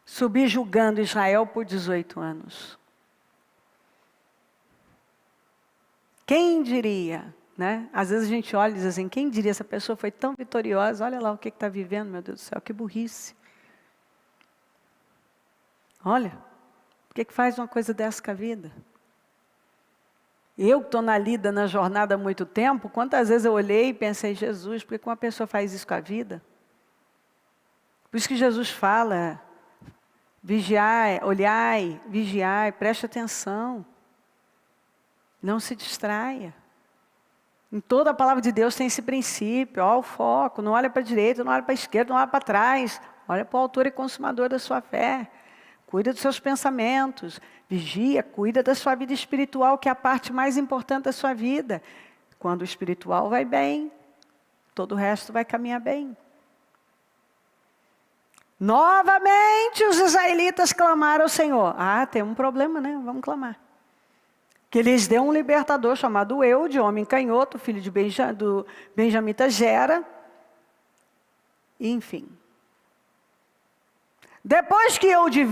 subjugando Israel por 18 anos. Quem diria, né? Às vezes a gente olha e diz assim, quem diria, essa pessoa foi tão vitoriosa, olha lá o que está vivendo, meu Deus do céu, que burrice. Olha, por que faz uma coisa dessa com a vida? Eu que estou na jornada há muito tempo, quantas vezes eu olhei e pensei, Jesus, por que uma pessoa faz isso com a vida? Por isso que Jesus fala, vigiai, olhai, vigiai, preste atenção. Não se distraia. Em toda a palavra de Deus tem esse princípio, ó, o foco, não olha para a direita, não olha para a esquerda, não olha para trás, olha para o autor e consumador da sua fé. Cuida dos seus pensamentos, vigia, cuida da sua vida espiritual, que é a parte mais importante da sua vida. Quando o espiritual vai bem, todo o resto vai caminhar bem. Novamente os israelitas clamaram ao Senhor. Tem um problema, né? Vamos clamar. Que lhes deu um libertador chamado Eude, homem canhoto, filho de do benjamita Gera. Enfim. Depois de Eude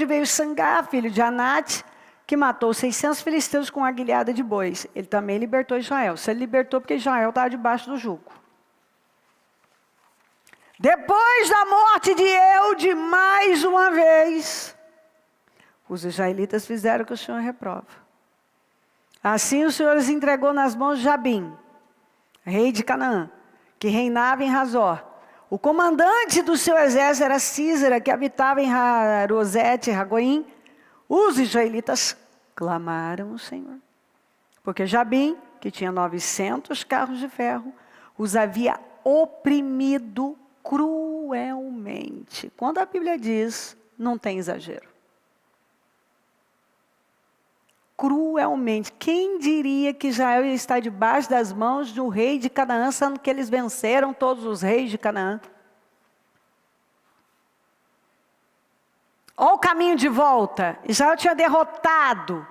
veio Sangar, filho de Anate, que matou 600 filisteus com uma aguilhada de bois. Ele também libertou Israel. Se ele libertou porque Israel estava debaixo do jugo. Depois da morte de Eude, mais uma vez, os israelitas fizeram o que o Senhor reprova. Assim o Senhor os entregou nas mãos de Jabim, rei de Canaã, que reinava em Razor. O comandante do seu exército era Sísera, que habitava em Harosete e Ragoim. Os israelitas clamaram ao Senhor, porque Jabim, que tinha 900 carros de ferro, os havia oprimido cruelmente. Quando a Bíblia diz, não tem exagero. Cruelmente. Quem diria que Israel ia estar debaixo das mãos do rei de Canaã, sendo que eles venceram todos os reis de Canaã? Olha o caminho de volta. Israel tinha derrotado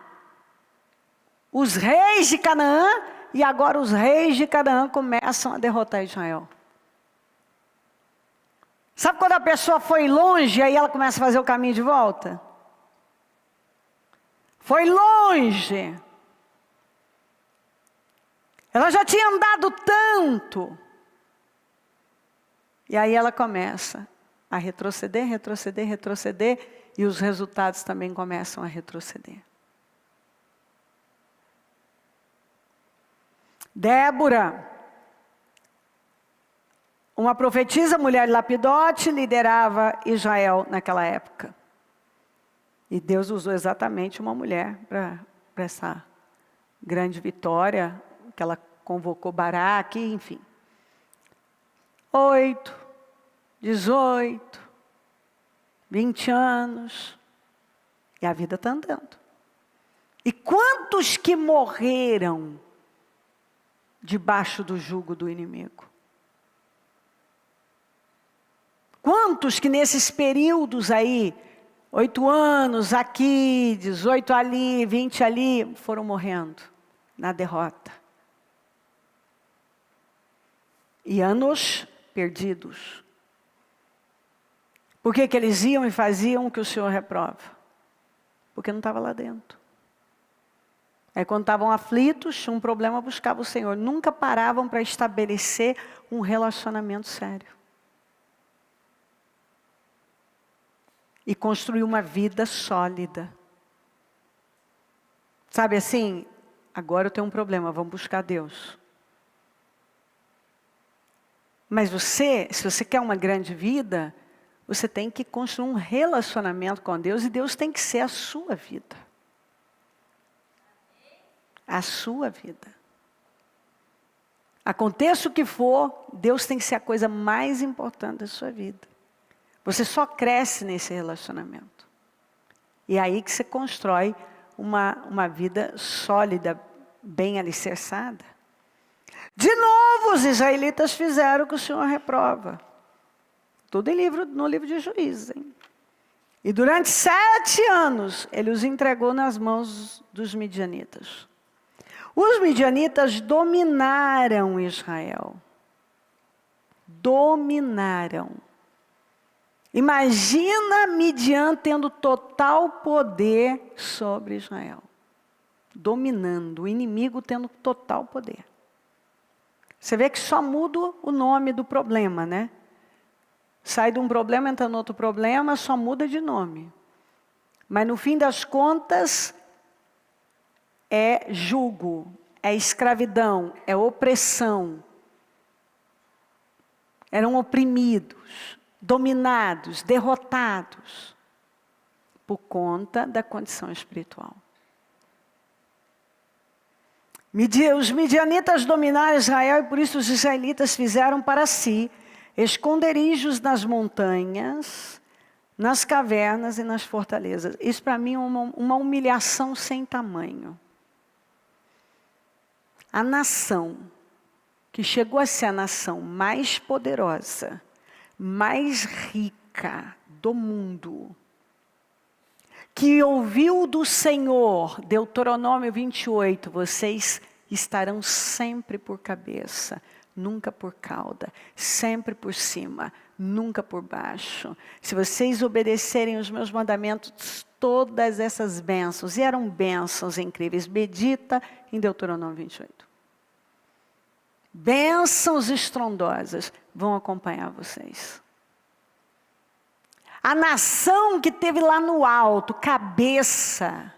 os reis de Canaã, e agora os reis de Canaã começam a derrotar Israel. Sabe quando a pessoa foi longe, aí ela começa a fazer o caminho de volta? Foi longe. Ela já tinha andado tanto. E aí ela começa a retroceder, retroceder, retroceder. E os resultados também começam a retroceder. Débora, uma profetisa, mulher de Lapidote, liderava Israel naquela época. E Deus usou exatamente uma mulher para essa grande vitória, que ela convocou Baraque, enfim. 8, 18, 20 anos, e a vida está andando. E quantos que morreram debaixo do jugo do inimigo? Quantos que nesses períodos aí, 8 anos aqui, 18 ali, 20 ali, foram morrendo na derrota. E anos perdidos. Por que que eles iam e faziam o que o Senhor reprova? Porque não estava lá dentro. Aí quando estavam aflitos, tinham um problema, buscavam o Senhor. Nunca paravam para estabelecer um relacionamento sério. E construir uma vida sólida. Sabe assim, agora eu tenho um problema, vamos buscar Deus. Mas se você quer uma grande vida, você tem que construir um relacionamento com Deus, e Deus tem que ser a sua vida. A sua vida. Aconteça o que for, Deus tem que ser a coisa mais importante da sua vida. Você só cresce nesse relacionamento. E é aí que você constrói uma vida sólida, bem alicerçada. De novo, os israelitas fizeram o que o Senhor reprova. Tudo no livro de Juízes. Hein? E durante 7 anos, ele os entregou nas mãos dos midianitas. Os midianitas dominaram Israel. Dominaram. Imagina Midian tendo total poder sobre Israel. Dominando, o inimigo tendo total poder. Você vê que só muda o nome do problema, né? Sai de um problema, entra no outro problema, só muda de nome. Mas no fim das contas, é jugo, é escravidão, é opressão. Eram oprimidos, dominados, derrotados, por conta da condição espiritual. Os midianitas dominaram Israel, e por isso os israelitas fizeram para si esconderijos nas montanhas, nas cavernas e nas fortalezas. Isso para mim é uma humilhação sem tamanho. A nação que chegou a ser a nação mais poderosa, mais rica do mundo, que ouviu do Senhor, Deuteronômio 28, vocês estarão sempre por cabeça, nunca por cauda, sempre por cima, nunca por baixo. Se vocês obedecerem os meus mandamentos, todas essas bênçãos, e eram bênçãos incríveis, medita em Deuteronômio 28. Bênçãos estrondosas vão acompanhar vocês. A nação que teve lá no alto, cabeça,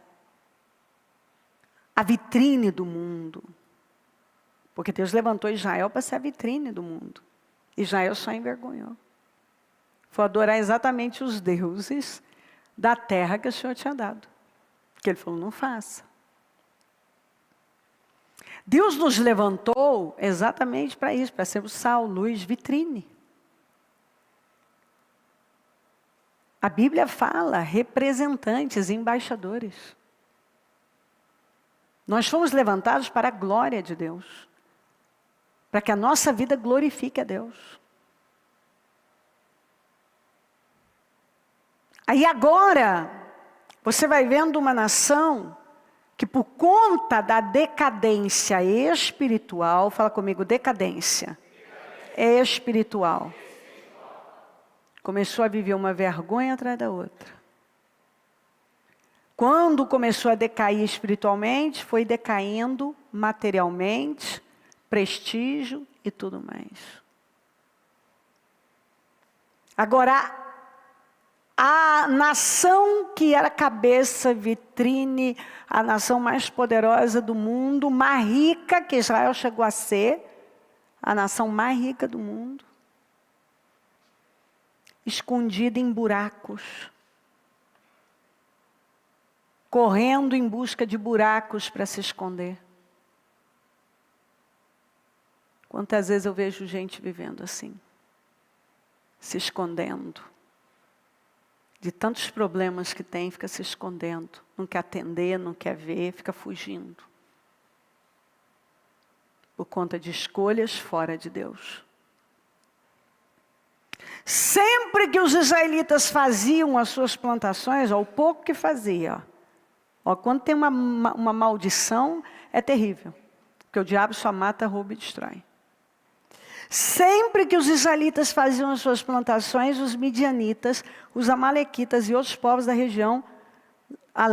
a vitrine do mundo. Porque Deus levantou Israel para ser a vitrine do mundo. Israel só envergonhou. Foi adorar exatamente os deuses da terra que o Senhor tinha dado. Que Ele falou, não faça. Deus nos levantou exatamente para isso, para sermos sal, luz, vitrine. A Bíblia fala representantes, embaixadores. Nós fomos levantados para a glória de Deus. Para que a nossa vida glorifique a Deus. Aí agora, você vai vendo uma nação que por conta da decadência espiritual, fala comigo, decadência espiritual, começou a viver uma vergonha atrás da outra. Quando começou a decair espiritualmente, foi decaindo materialmente, prestígio e tudo mais. Agora, a nação que era cabeça, vitrine, a nação mais poderosa do mundo, mais rica que Israel chegou a ser, a nação mais rica do mundo, escondida em buracos, correndo em busca de buracos para se esconder. Quantas vezes eu vejo gente vivendo assim, se escondendo, de tantos problemas que tem, fica se escondendo, não quer atender, não quer ver, fica fugindo. Por conta de escolhas fora de Deus. Sempre que os israelitas faziam as suas plantações, o pouco que fazia, quando tem uma maldição, é terrível. Porque o diabo só mata, rouba e destrói. Sempre que os israelitas faziam as suas plantações, os midianitas, os amalequitas e outros povos da região a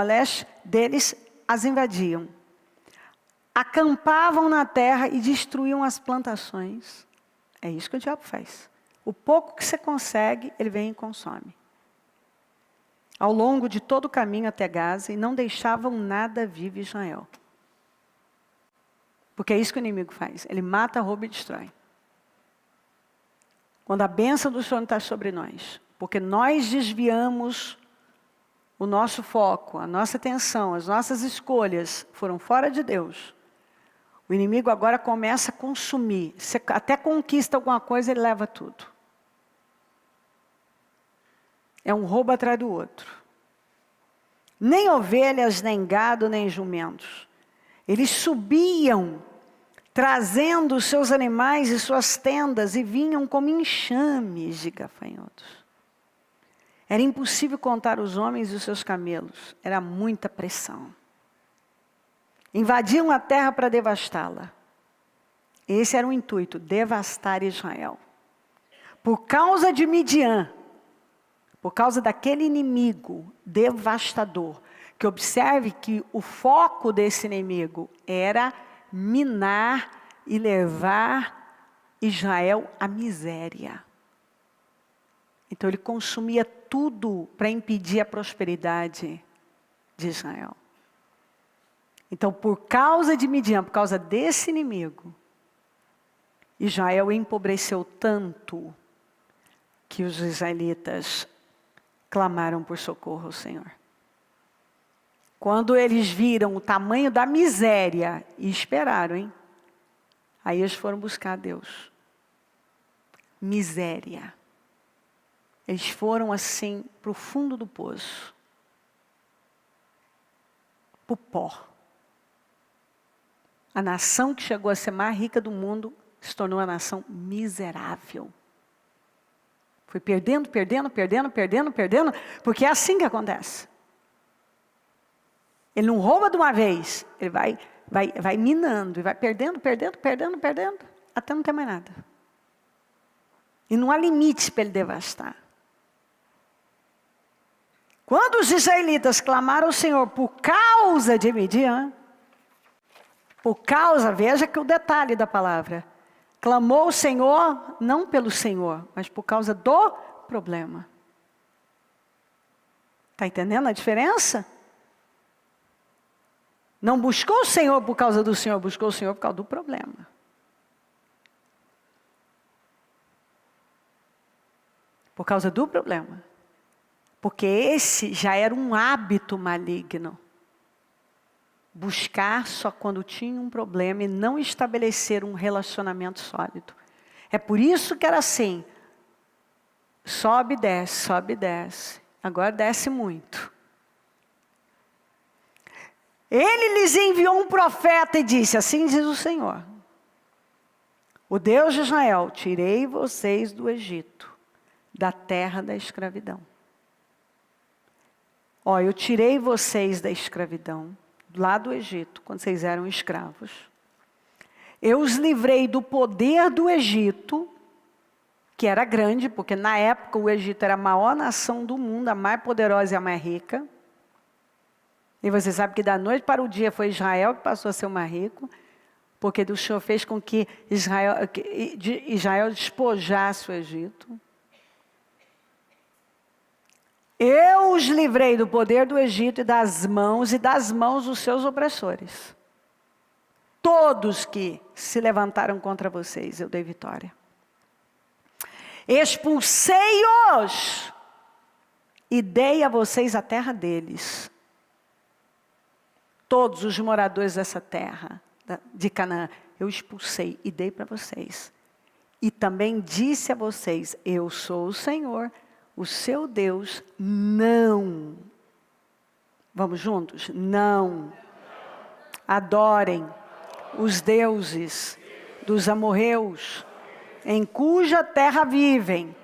leste deles as invadiam. Acampavam na terra e destruíam as plantações. É isso que o diabo faz. O pouco que você consegue, ele vem e consome. Ao longo de todo o caminho até Gaza, e não deixavam nada vivo em Israel. Porque é isso que o inimigo faz. Ele mata, rouba e destrói. Quando a bênção do Senhor está sobre nós, porque nós desviamos o nosso foco, a nossa atenção, as nossas escolhas foram fora de Deus. O inimigo agora começa a consumir. Você até conquista alguma coisa, ele leva tudo. É um roubo atrás do outro. Nem ovelhas, nem gado, nem jumentos. Eles subiam, trazendo os seus animais e suas tendas, e vinham como enxames de gafanhotos. Era impossível contar os homens e os seus camelos. Era muita pressão. Invadiam a terra para devastá-la. Esse era o intuito, devastar Israel. Por causa de Midian, por causa daquele inimigo devastador, que observe que o foco desse inimigo era minar e levar Israel à miséria. Então ele consumia tudo para impedir a prosperidade de Israel. Então, por causa de Midian, por causa desse inimigo, Israel empobreceu tanto que os israelitas clamaram por socorro ao Senhor. Quando eles viram o tamanho da miséria, e esperaram, hein? Aí eles foram buscar a Deus. Miséria. Eles foram assim para o fundo do poço. Para o pó. A nação que chegou a ser mais rica do mundo se tornou uma nação miserável. Foi perdendo, porque é assim que acontece. Ele não rouba de uma vez, ele vai minando, e vai perdendo, até não ter mais nada. E não há limite para ele devastar. Quando os israelitas clamaram ao Senhor por causa de Midian, veja que o detalhe da palavra, clamou o Senhor, não pelo Senhor, mas por causa do problema. Está entendendo a diferença? Não buscou o Senhor por causa do Senhor, buscou o Senhor por causa do problema. Por causa do problema. Porque esse já era um hábito maligno. Buscar só quando tinha um problema e não estabelecer um relacionamento sólido. É por isso que era assim. Sobe e desce. Agora desce muito. Ele lhes enviou um profeta e disse, assim diz o Senhor. O Deus de Israel, tirei vocês do Egito, da terra da escravidão. Eu tirei vocês da escravidão, lá do Egito, quando vocês eram escravos. Eu os livrei do poder do Egito, que era grande, porque na época o Egito era a maior nação do mundo, a mais poderosa e a mais rica. E você sabe que da noite para o dia foi Israel que passou a ser o mais rico, porque o Senhor fez com que Israel despojasse o Egito. Eu os livrei do poder do Egito e das mãos dos seus opressores. Todos que se levantaram contra vocês, eu dei vitória. Expulsei-os e dei a vocês a terra deles. Todos os moradores dessa terra, de Canaã, eu expulsei e dei para vocês. E também disse a vocês, eu sou o Senhor, o seu Deus, não. Vamos juntos? Não. Adorem os deuses dos amorreus, em cuja terra vivem.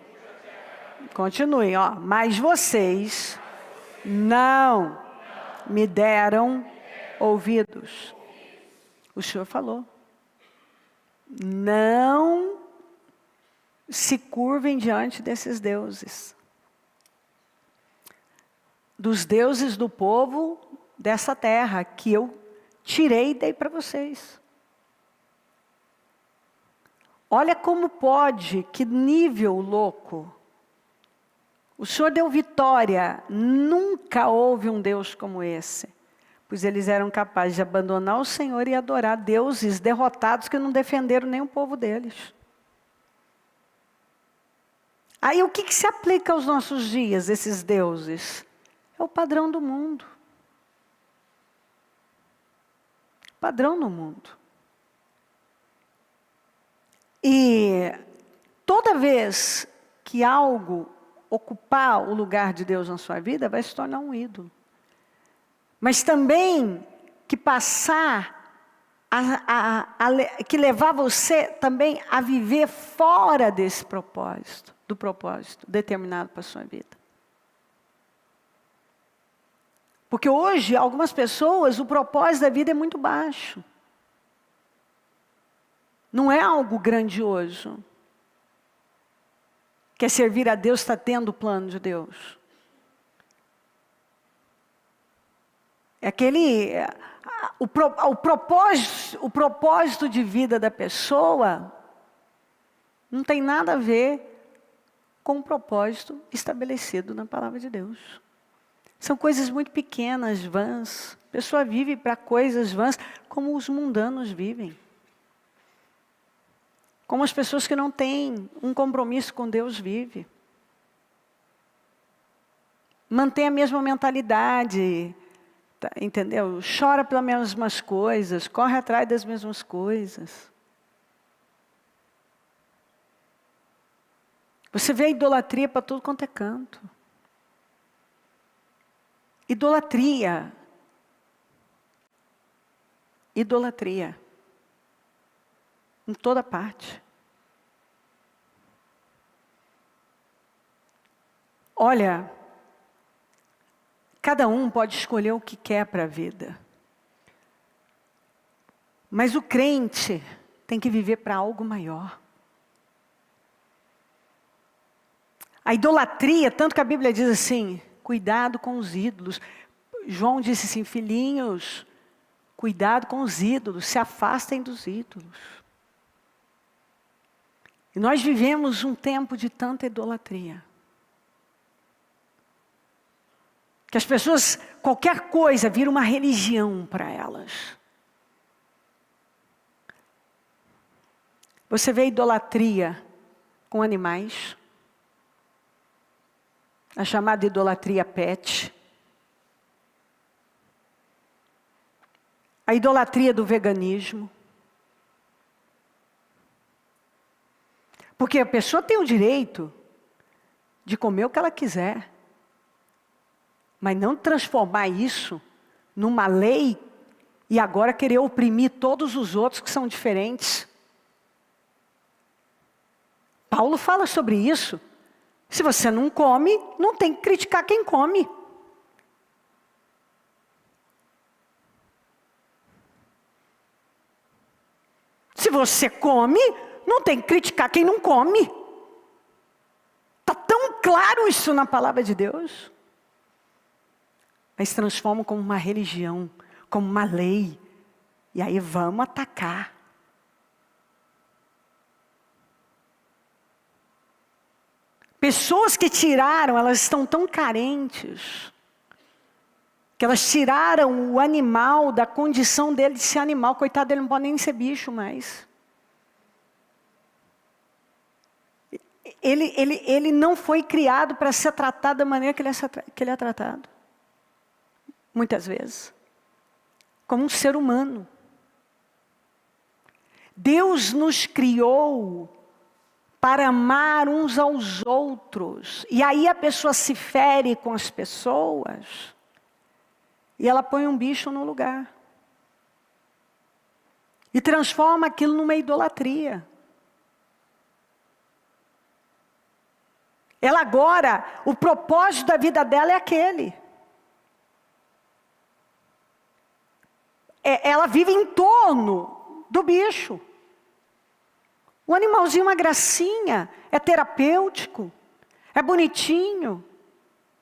Continue, mas vocês não me deram ouvidos. O Senhor falou. Não se curvem diante desses deuses. Dos deuses do povo dessa terra, que eu tirei e dei para vocês. Olha como pode, que nível louco. O Senhor deu vitória, nunca houve um Deus como esse. Pois eles eram capazes de abandonar o Senhor e adorar deuses derrotados que não defenderam nem o povo deles. Aí o que se aplica aos nossos dias, esses deuses? É o padrão do mundo. Padrão do mundo. E toda vez que algo ocupar o lugar de Deus na sua vida, vai se tornar um ídolo. Mas também que que levar você também a viver fora desse propósito, do propósito determinado para a sua vida. Porque hoje, algumas pessoas, o propósito da vida é muito baixo. Não é algo grandioso. Quer servir a Deus, está tendo o plano de Deus. É o propósito de vida da pessoa não tem nada a ver com o propósito estabelecido na palavra de Deus. São coisas muito pequenas, vãs. A pessoa vive para coisas vãs como os mundanos vivem. Como as pessoas que não têm um compromisso com Deus vivem. Mantém a mesma mentalidade, entendeu? Chora pelas mesmas coisas, corre atrás das mesmas coisas. Você vê a idolatria para tudo quanto é canto. Idolatria. Idolatria. Em toda parte. Olha, cada um pode escolher o que quer para a vida. Mas o crente tem que viver para algo maior. A idolatria, tanto que a Bíblia diz assim, cuidado com os ídolos. João disse assim, filhinhos, cuidado com os ídolos, se afastem dos ídolos. E nós vivemos um tempo de tanta idolatria. Que as pessoas, qualquer coisa, vira uma religião para elas. Você vê idolatria com animais. A chamada idolatria pet. A idolatria do veganismo. Porque a pessoa tem o direito de comer o que ela quiser. Mas não transformar isso numa lei e agora querer oprimir todos os outros que são diferentes. Paulo fala sobre isso. Se você não come, não tem que criticar quem come. Se você come, não tem que criticar quem não come. Está tão claro isso na palavra de Deus. Mas transformam como uma religião, como uma lei. E aí vamos atacar. Pessoas que tiraram, elas estão tão carentes, que elas tiraram o animal da condição dele de ser animal. Coitado, ele não pode nem ser bicho mais. Ele não foi criado para ser tratado da maneira que ele é tratado. Muitas vezes. Como um ser humano. Deus nos criou para amar uns aos outros. E aí a pessoa se fere com as pessoas. E ela põe um bicho no lugar. E transforma aquilo numa idolatria. Ela agora, o propósito da vida dela é aquele. Ela vive em torno do bicho. O animalzinho é uma gracinha, é terapêutico, é bonitinho,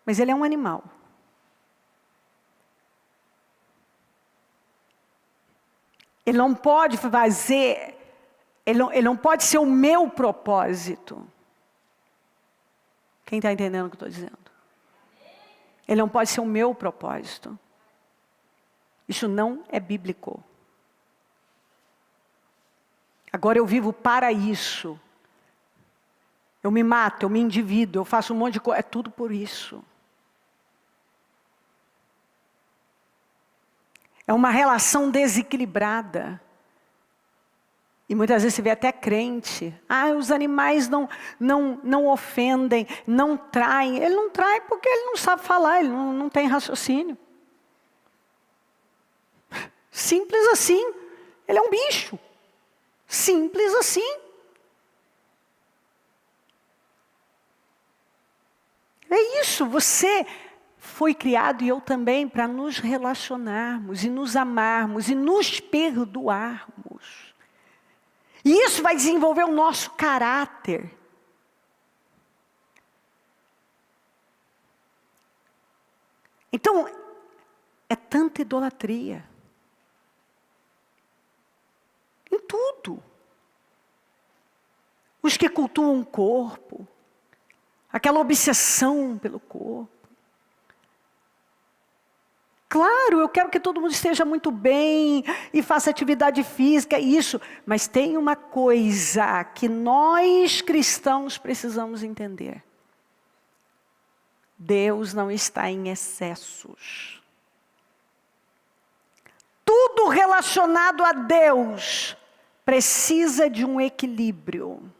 mas ele é um animal. Ele não pode fazer, ele não pode ser o meu propósito. Quem está entendendo o que eu estou dizendo? Ele não pode ser o meu propósito. Isso não é bíblico. Agora eu vivo para isso. Eu me mato, eu me endivido, eu faço um monte de coisa. É tudo por isso. É uma relação desequilibrada. E muitas vezes você vê até crente. Os animais não ofendem, não traem. Ele não trai porque ele não sabe falar, ele não tem raciocínio. Simples assim. Ele é um bicho. Simples assim. É isso, você foi criado e eu também para nos relacionarmos e nos amarmos e nos perdoarmos. E isso vai desenvolver o nosso caráter. Então, é tanta idolatria. Em tudo. Os que cultuam o corpo. Aquela obsessão pelo corpo. Claro, eu quero que todo mundo esteja muito bem e faça atividade física, isso. Mas tem uma coisa que nós cristãos precisamos entender. Deus não está em excessos. Tudo relacionado a Deus precisa de um equilíbrio.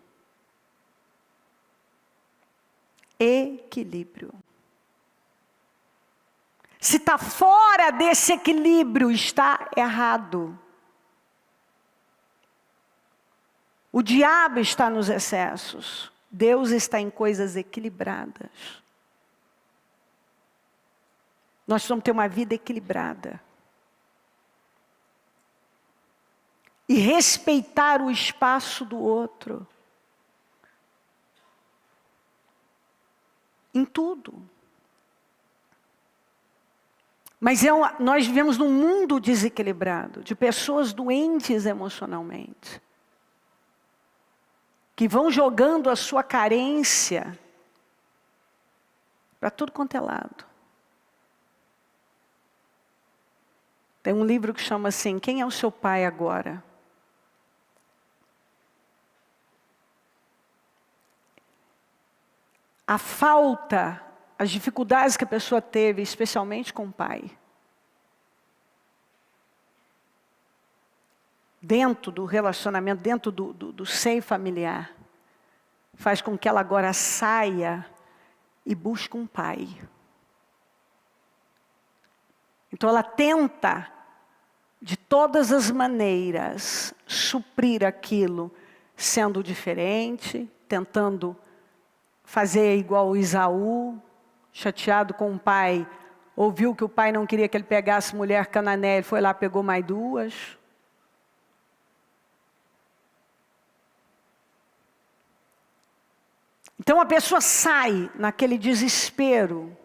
Equilíbrio. Se está fora desse equilíbrio, está errado. O diabo está nos excessos. Deus está em coisas equilibradas. Nós precisamos ter uma vida equilibrada. E respeitar o espaço do outro. Em tudo. Mas nós vivemos num mundo desequilibrado, de pessoas doentes emocionalmente, que vão jogando a sua carência para tudo quanto é lado. Tem um livro que chama assim, Quem é o seu pai agora? A falta, as dificuldades que a pessoa teve, especialmente com o pai. Dentro do relacionamento, dentro do seio familiar. Faz com que ela agora saia e busque um pai. Então ela tenta, de todas as maneiras, suprir aquilo, sendo diferente, tentando fazer igual o Isaú, chateado com o pai, ouviu que o pai não queria que ele pegasse mulher cananeia, ele foi lá e pegou mais duas. Então a pessoa sai naquele desespero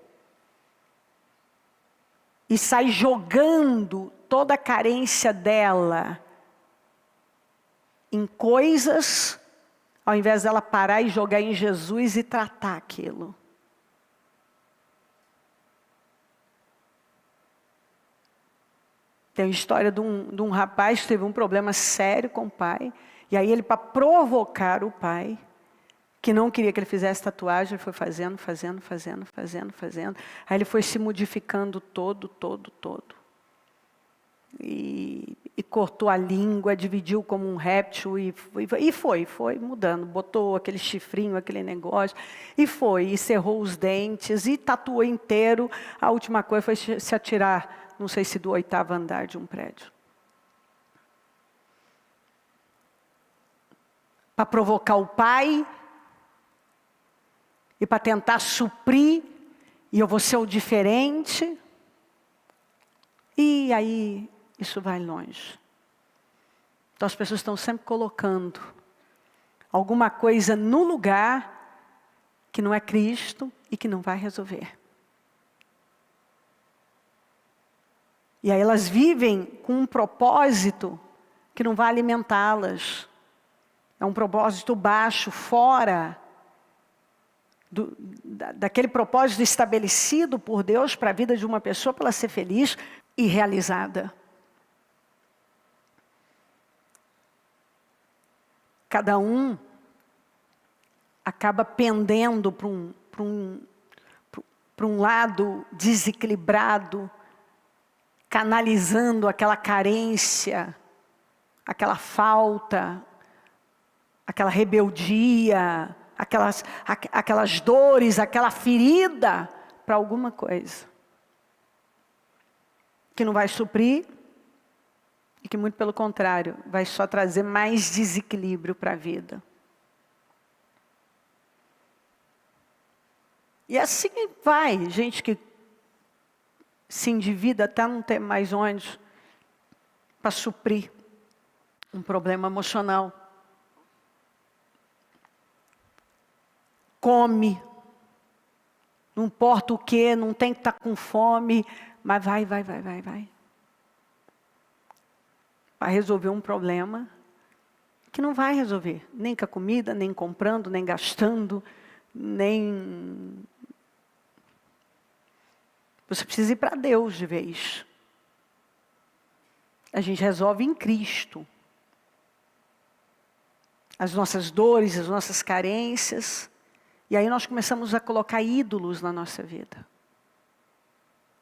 e sai jogando toda a carência dela em coisas, ao invés dela parar e jogar em Jesus e tratar aquilo. Tem a história de um rapaz que teve um problema sério com o pai, e aí ele, para provocar o pai, que não queria que ele fizesse tatuagem, ele foi fazendo. Aí ele foi se modificando todo. E cortou a língua, dividiu como um réptil e foi mudando. Botou aquele chifrinho, aquele negócio, e cerrou os dentes, e tatuou inteiro. A última coisa foi se atirar, não sei se do 8º andar de um prédio. Para provocar o pai, e para tentar suprir, e eu vou ser o diferente. E aí, isso vai longe. Então as pessoas estão sempre colocando alguma coisa no lugar que não é Cristo e que não vai resolver. E aí elas vivem com um propósito que não vai alimentá-las. É um propósito baixo, fora daquele propósito estabelecido por Deus para a vida de uma pessoa, para ela ser feliz e realizada. Cada um acaba pendendo para um lado desequilibrado, canalizando aquela carência, aquela falta, aquela rebeldia, aquelas dores, aquela ferida para alguma coisa que não vai suprir e que, muito pelo contrário, vai só trazer mais desequilíbrio para a vida. E assim vai, gente que se endivida até não ter mais onde para suprir um problema emocional. Come, não importa o que, não tem que estar com fome, mas vai. Vai resolver um problema que não vai resolver, nem com a comida, nem comprando, nem gastando, nem... Você precisa ir para Deus de vez. A gente resolve em Cristo. As nossas dores, as nossas carências. E aí nós começamos a colocar ídolos na nossa vida.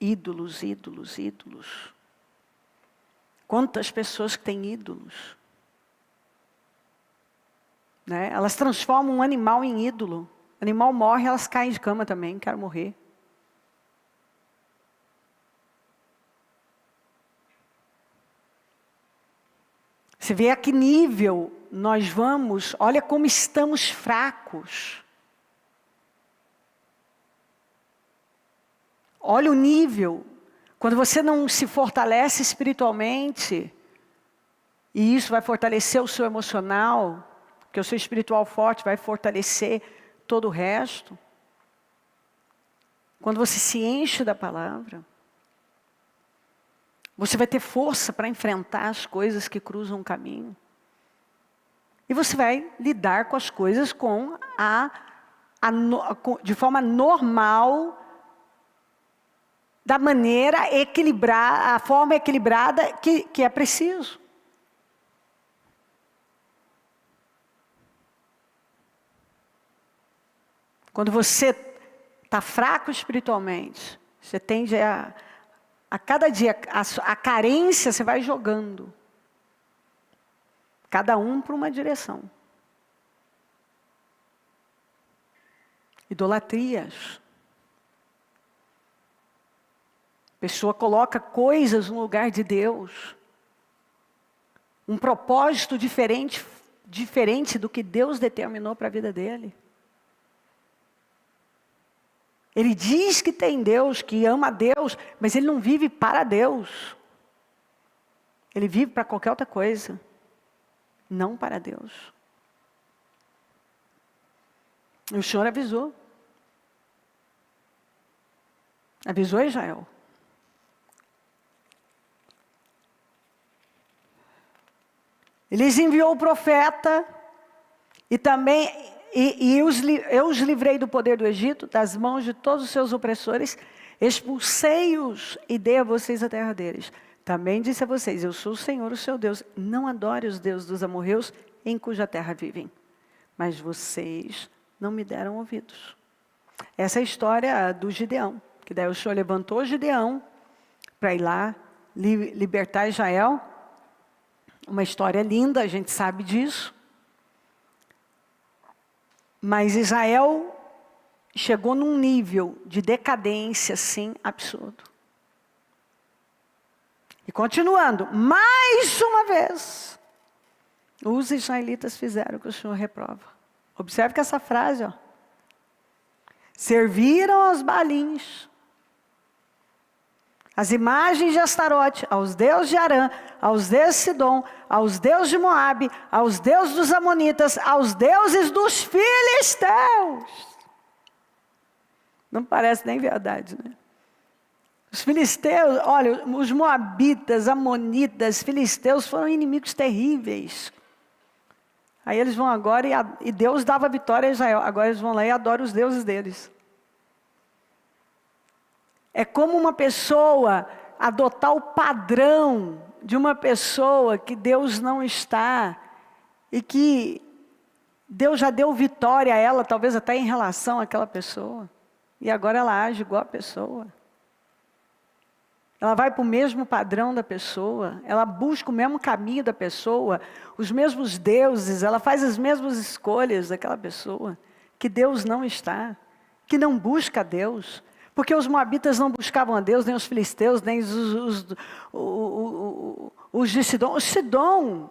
Ídolos. Quantas pessoas que têm ídolos? Né? Elas transformam um animal em ídolo. O animal morre, elas caem de cama também, quero morrer. Você vê a que nível nós vamos, olha como estamos fracos. Olha o nível. Quando você não se fortalece espiritualmente, e isso vai fortalecer o seu emocional, porque o seu espiritual forte vai fortalecer todo o resto. Quando você se enche da palavra, você vai ter força para enfrentar as coisas que cruzam o caminho. E você vai lidar com as coisas de forma normal, da maneira equilibrada, a forma equilibrada que é preciso. Quando você está fraco espiritualmente, você tende a cada dia, a carência você vai jogando. Cada um para uma direção. Idolatrias. A pessoa coloca coisas no lugar de Deus. Um propósito diferente do que Deus determinou para a vida dele. Ele diz que tem Deus, que ama Deus, mas ele não vive para Deus. Ele vive para qualquer outra coisa, não para Deus. E o Senhor avisou. Avisou Israel. Ele lhes enviou o profeta e também... eu os livrei do poder do Egito, das mãos de todos os seus opressores, expulsei-os e dei a vocês a terra deles. Também disse a vocês, eu sou o Senhor, o seu Deus, não adore os deuses dos amorreus, em cuja terra vivem. Mas vocês não me deram ouvidos. Essa é a história do Gideão, que daí o Senhor levantou Gideão para ir lá libertar Israel. Uma história linda, a gente sabe disso. Mas Israel chegou num nível de decadência, assim, absurdo. E continuando, mais uma vez, os israelitas fizeram o que o Senhor reprova. Observe que essa frase, ó. Serviram aos Baalins, as imagens de Astarote, aos deuses de Arã, aos deuses de Sidom, aos deuses de Moabe, aos deuses dos Amonitas, aos deuses dos filisteus. Não parece nem verdade, né? Os filisteus, olha, os moabitas, amonitas, filisteus foram inimigos terríveis. Aí eles vão agora e Deus dava vitória a Israel. Agora eles vão lá e adoram os deuses deles. É como uma pessoa adotar o padrão de uma pessoa que Deus não está e que Deus já deu vitória a ela, talvez até em relação àquela pessoa. E agora ela age igual a pessoa. Ela vai para o mesmo padrão da pessoa, ela busca o mesmo caminho da pessoa, os mesmos deuses, ela faz as mesmas escolhas daquela pessoa, que Deus não está, que não busca a Deus. Porque os moabitas não buscavam a Deus, nem os filisteus, nem os de Sidom,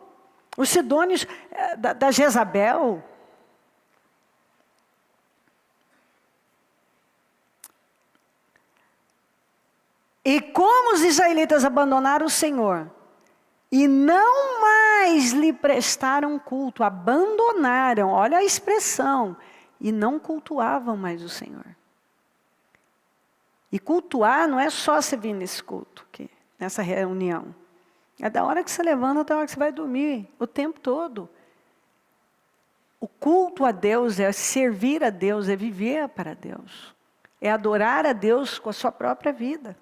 os sidônios da Jezabel. E como os israelitas abandonaram o Senhor, e não mais lhe prestaram culto, abandonaram, olha a expressão, e não cultuavam mais o Senhor. E cultuar não é só você vir nesse culto, aqui, nessa reunião. É da hora que você levanta até a hora que você vai dormir, o tempo todo. O culto a Deus é servir a Deus, é viver para Deus. É adorar a Deus com a sua própria vida.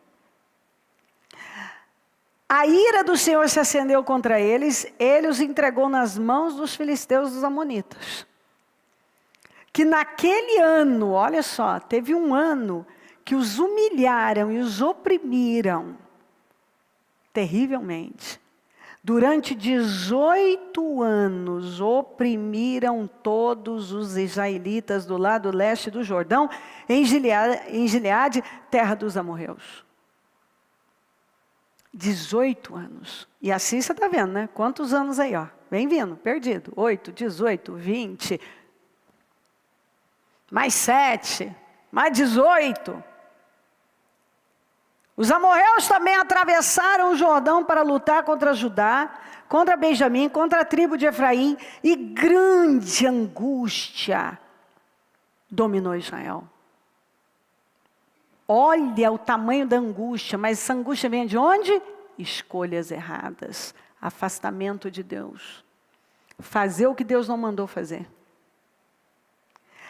A ira do Senhor se acendeu contra eles, ele os entregou nas mãos dos filisteus e dos amonitas. Que naquele ano, olha só, teve um ano que os humilharam e os oprimiram terrivelmente. Durante 18 anos, oprimiram todos os israelitas do lado leste do Jordão, em Gileade, terra dos amorreus. 18 anos. E assim você está vendo, né? Quantos anos aí, ó? vem vindo, perdido. 8, 18, 20, mais 7, mais 18. Os amorreus também atravessaram o Jordão para lutar contra Judá, contra Benjamim, contra a tribo de Efraim, e grande angústia dominou Israel. Olha o tamanho da angústia, mas essa angústia vem de onde? Escolhas erradas, afastamento de Deus, fazer o que Deus não mandou fazer.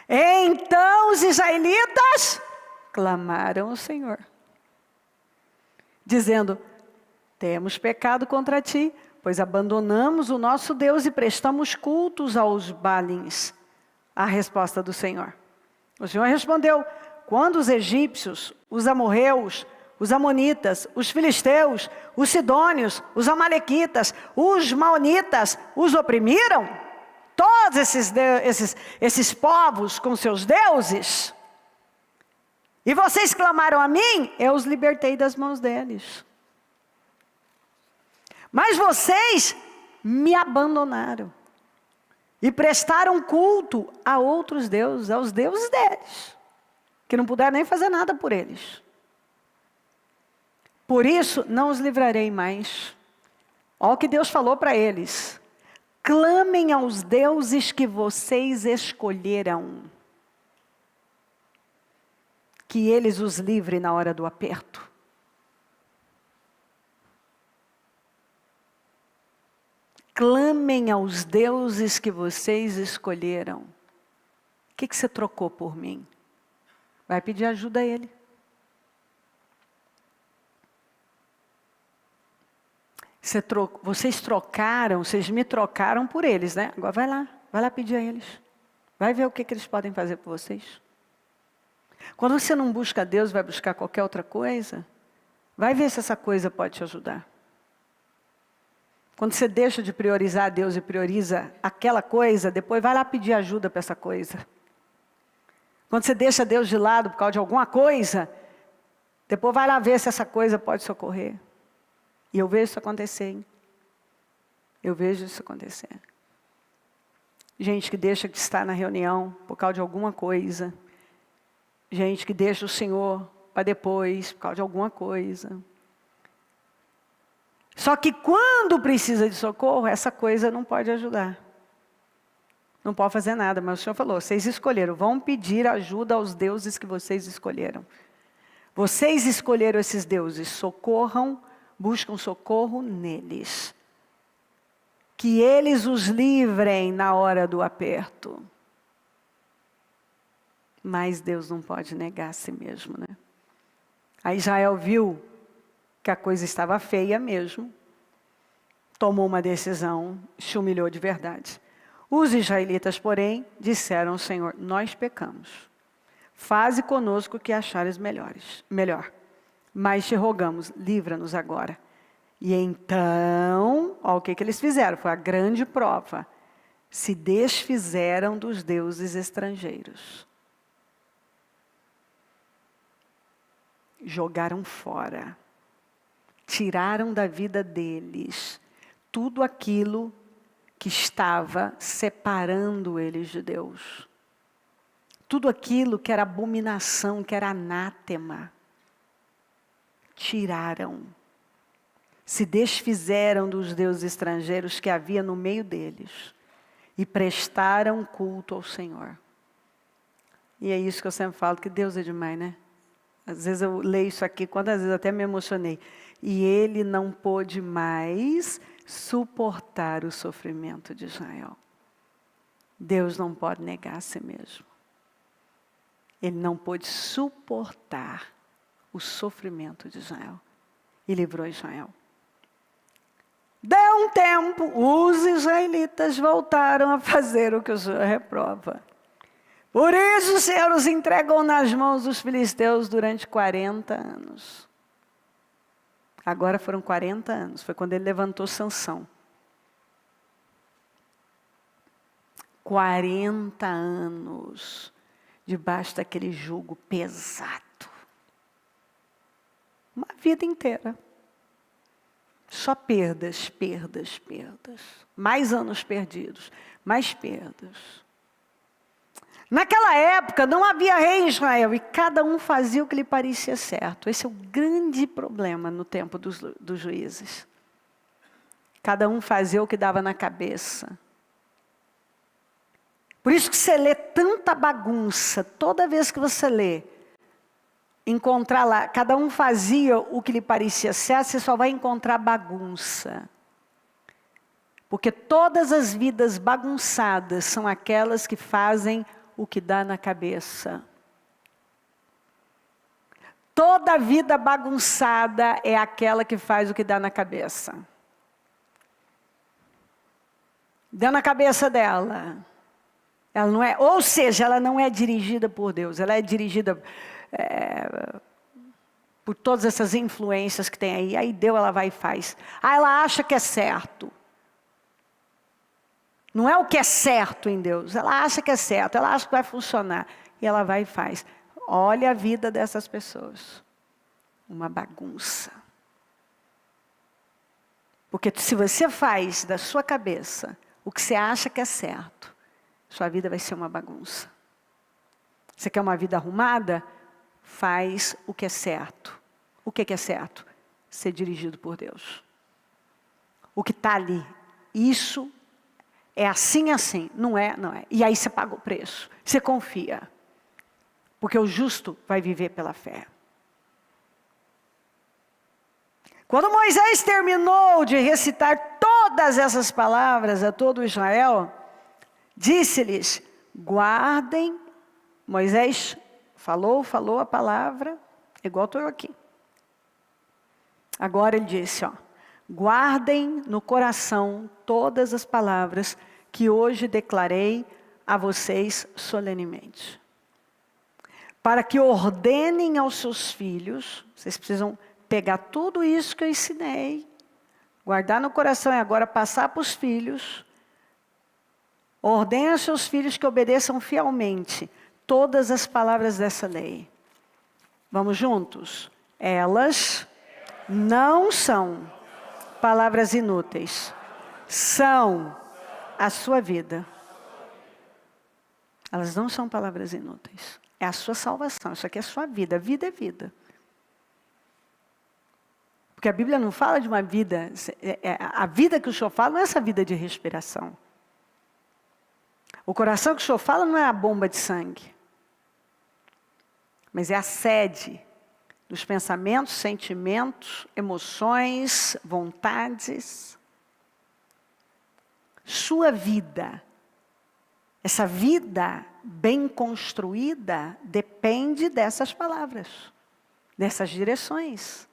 Então os israelitas clamaram ao Senhor, dizendo: temos pecado contra ti, pois abandonamos o nosso Deus e prestamos cultos aos Baalins. A resposta do Senhor. O Senhor respondeu: quando os egípcios, os amorreus, os amonitas, os filisteus, os sidônios, os amalequitas, os maonitas os oprimiram, todos esses povos com seus deuses, e vocês clamaram a mim, eu os libertei das mãos deles. Mas vocês me abandonaram e prestaram culto a outros deuses, aos deuses deles, que não puderam nem fazer nada por eles. Por isso, não os livrarei mais. Olha o que Deus falou para eles: clamem aos deuses que vocês escolheram, que eles os livrem na hora do aperto. Clamem aos deuses que vocês escolheram. O que você trocou por mim? Vai pedir ajuda a ele. Vocês trocaram, vocês me trocaram por eles, né? Agora vai lá pedir a eles. Vai ver o que eles podem fazer por vocês. Quando você não busca Deus, vai buscar qualquer outra coisa, vai ver se essa coisa pode te ajudar. Quando você deixa de priorizar Deus e prioriza aquela coisa, depois vai lá pedir ajuda para essa coisa. Quando você deixa Deus de lado por causa de alguma coisa, depois vai lá ver se essa coisa pode socorrer. E eu vejo isso acontecer, hein? Eu vejo isso acontecer. Gente que deixa de estar na reunião por causa de alguma coisa. Gente que deixa o Senhor para depois por causa de alguma coisa. Só que quando precisa de socorro, essa coisa não pode ajudar. Não pode fazer nada, mas o Senhor falou: vocês escolheram, vão pedir ajuda aos deuses que vocês escolheram. Vocês escolheram esses deuses, socorram, buscam socorro neles. Que eles os livrem na hora do aperto. Mas Deus não pode negar a si mesmo, né? Aí Israel viu que a coisa estava feia mesmo, tomou uma decisão, se humilhou de verdade. Os israelitas, porém, disseram ao Senhor: nós pecamos, faze conosco o que achares melhor, mas te rogamos, livra-nos agora. E então, olha o que eles fizeram, foi a grande prova: se desfizeram dos deuses estrangeiros. Jogaram fora. Tiraram da vida deles tudo aquilo que estava separando eles de Deus. Tudo aquilo que era abominação, que era anátema. Tiraram. Se desfizeram dos deuses estrangeiros que havia no meio deles. E prestaram culto ao Senhor. E é isso que eu sempre falo, que Deus é demais, né? Às vezes eu leio isso aqui, quantas vezes até me emocionei. E ele não pôde mais suportar o sofrimento de Israel. Deus não pode negar a si mesmo. Ele não pôde suportar o sofrimento de Israel. E livrou Israel. Deu um tempo, os israelitas voltaram a fazer o que o Senhor reprova. Por isso o Senhor os entregou nas mãos dos filisteus durante 40 anos. Agora foram 40 anos, foi quando ele levantou Sansão. 40 anos, debaixo daquele jugo pesado. Uma vida inteira. Só perdas, perdas, perdas. Mais anos perdidos, mais perdas. Naquela época não havia rei em Israel e cada um fazia o que lhe parecia certo. Esse é o grande problema no tempo dos juízes. Cada um fazia o que dava na cabeça. Por isso que você lê tanta bagunça, toda vez que você lê, encontrar lá, cada um fazia o que lhe parecia certo, você só vai encontrar bagunça. Porque todas as vidas bagunçadas são aquelas que fazem o que dá na cabeça. Toda vida bagunçada é aquela que faz o que dá na cabeça. Deu na cabeça dela. Ela não é, ou seja, ela não é dirigida por Deus, ela é dirigida por todas essas influências que tem aí. Aí Deus, ela vai e faz. Ela acha que é certo. Não é o que é certo em Deus, ela acha que é certo, ela acha que vai funcionar. E ela vai e faz. Olha a vida dessas pessoas. Uma bagunça. Porque se você faz da sua cabeça o que você acha que é certo, sua vida vai ser uma bagunça. Você quer uma vida arrumada? Faz o que é certo. O que é certo? Ser dirigido por Deus. O que está ali. Isso é assim, assim. Não é, não é. E aí você paga o preço. Você confia. Porque o justo vai viver pela fé. Quando Moisés terminou de recitar todas essas palavras a todo Israel, disse-lhes, guardem. Moisés falou a palavra, igual estou eu aqui. Agora ele disse, guardem no coração todas as palavras que hoje declarei a vocês solenemente. Para que ordenem aos seus filhos, vocês precisam pegar tudo isso que eu ensinei, guardar no coração e agora passar para os filhos. Ordene aos seus filhos que obedeçam fielmente todas as palavras dessa lei. Vamos juntos? Elas não são palavras inúteis. São a sua vida. Elas não são palavras inúteis. É a sua salvação. Isso aqui é a sua vida. Vida é vida. Porque a Bíblia não fala de uma vida... A vida que o Senhor fala não é essa vida de respiração. O coração que o Senhor fala não é a bomba de sangue. Mas é a sede dos pensamentos, sentimentos, emoções, vontades. Sua vida, essa vida bem construída, depende dessas palavras, dessas direções.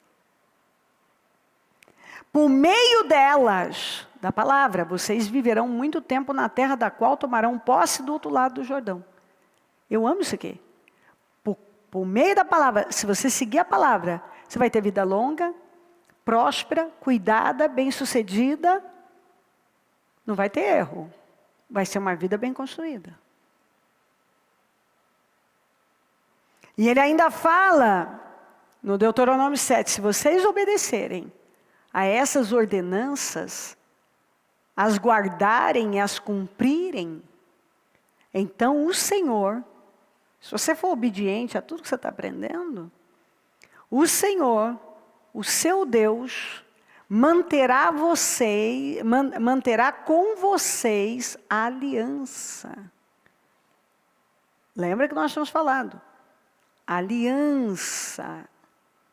Por meio delas, da palavra, vocês viverão muito tempo na terra da qual tomarão posse do outro lado do Jordão. Eu amo isso aqui. Por meio da palavra, se você seguir a palavra, você vai ter vida longa, próspera, cuidada, bem-sucedida. Não vai ter erro. Vai ser uma vida bem construída. E ele ainda fala, no Deuteronômio 7, se vocês obedecerem a essas ordenanças, as guardarem e as cumprirem, então o Senhor, se você for obediente a tudo que você está aprendendo, o Senhor, o seu Deus, manterá com vocês a aliança. Lembra que nós estamos falando? Aliança.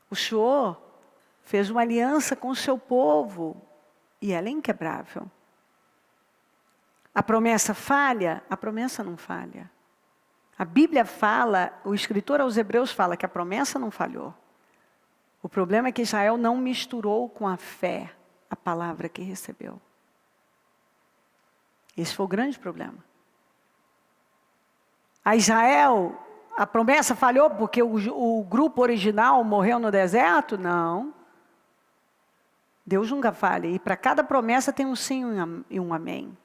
O Senhor fez uma aliança com o seu povo e ela é inquebrável. A promessa falha? A promessa não falha. A Bíblia fala, o escritor aos Hebreus fala que a promessa não falhou. O problema é que Israel não misturou com a fé a palavra que recebeu. Esse foi o grande problema. A Israel, a promessa falhou porque o grupo original morreu no deserto? Não. Deus nunca falha. E para cada promessa tem um sim e um amém.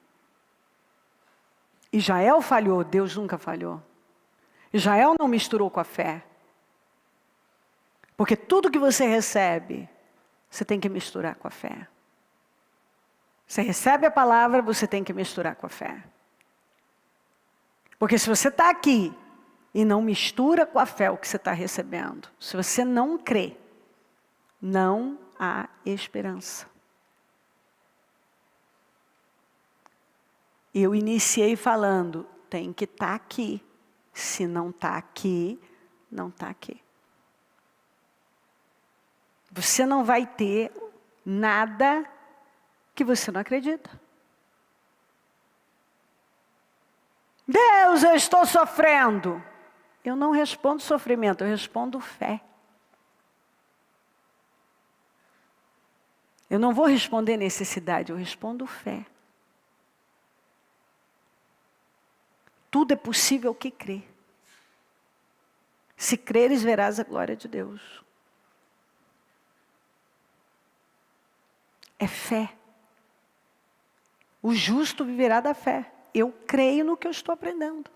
Israel falhou, Deus nunca falhou. Israel não misturou com a fé. Porque tudo que você recebe, você tem que misturar com a fé. Você recebe a palavra, você tem que misturar com a fé. Porque se você está aqui e não mistura com a fé o que você está recebendo, se você não crê, não há esperança. Eu iniciei falando, tem que estar aqui. Se não está aqui, não está aqui. Você não vai ter nada que você não acredita. Deus, eu estou sofrendo. Eu não respondo sofrimento, eu respondo fé. Eu não vou responder necessidade, eu respondo fé. Tudo é possível que crê. Se creres, verás a glória de Deus. É fé. O justo viverá da fé. Eu creio no que eu estou aprendendo.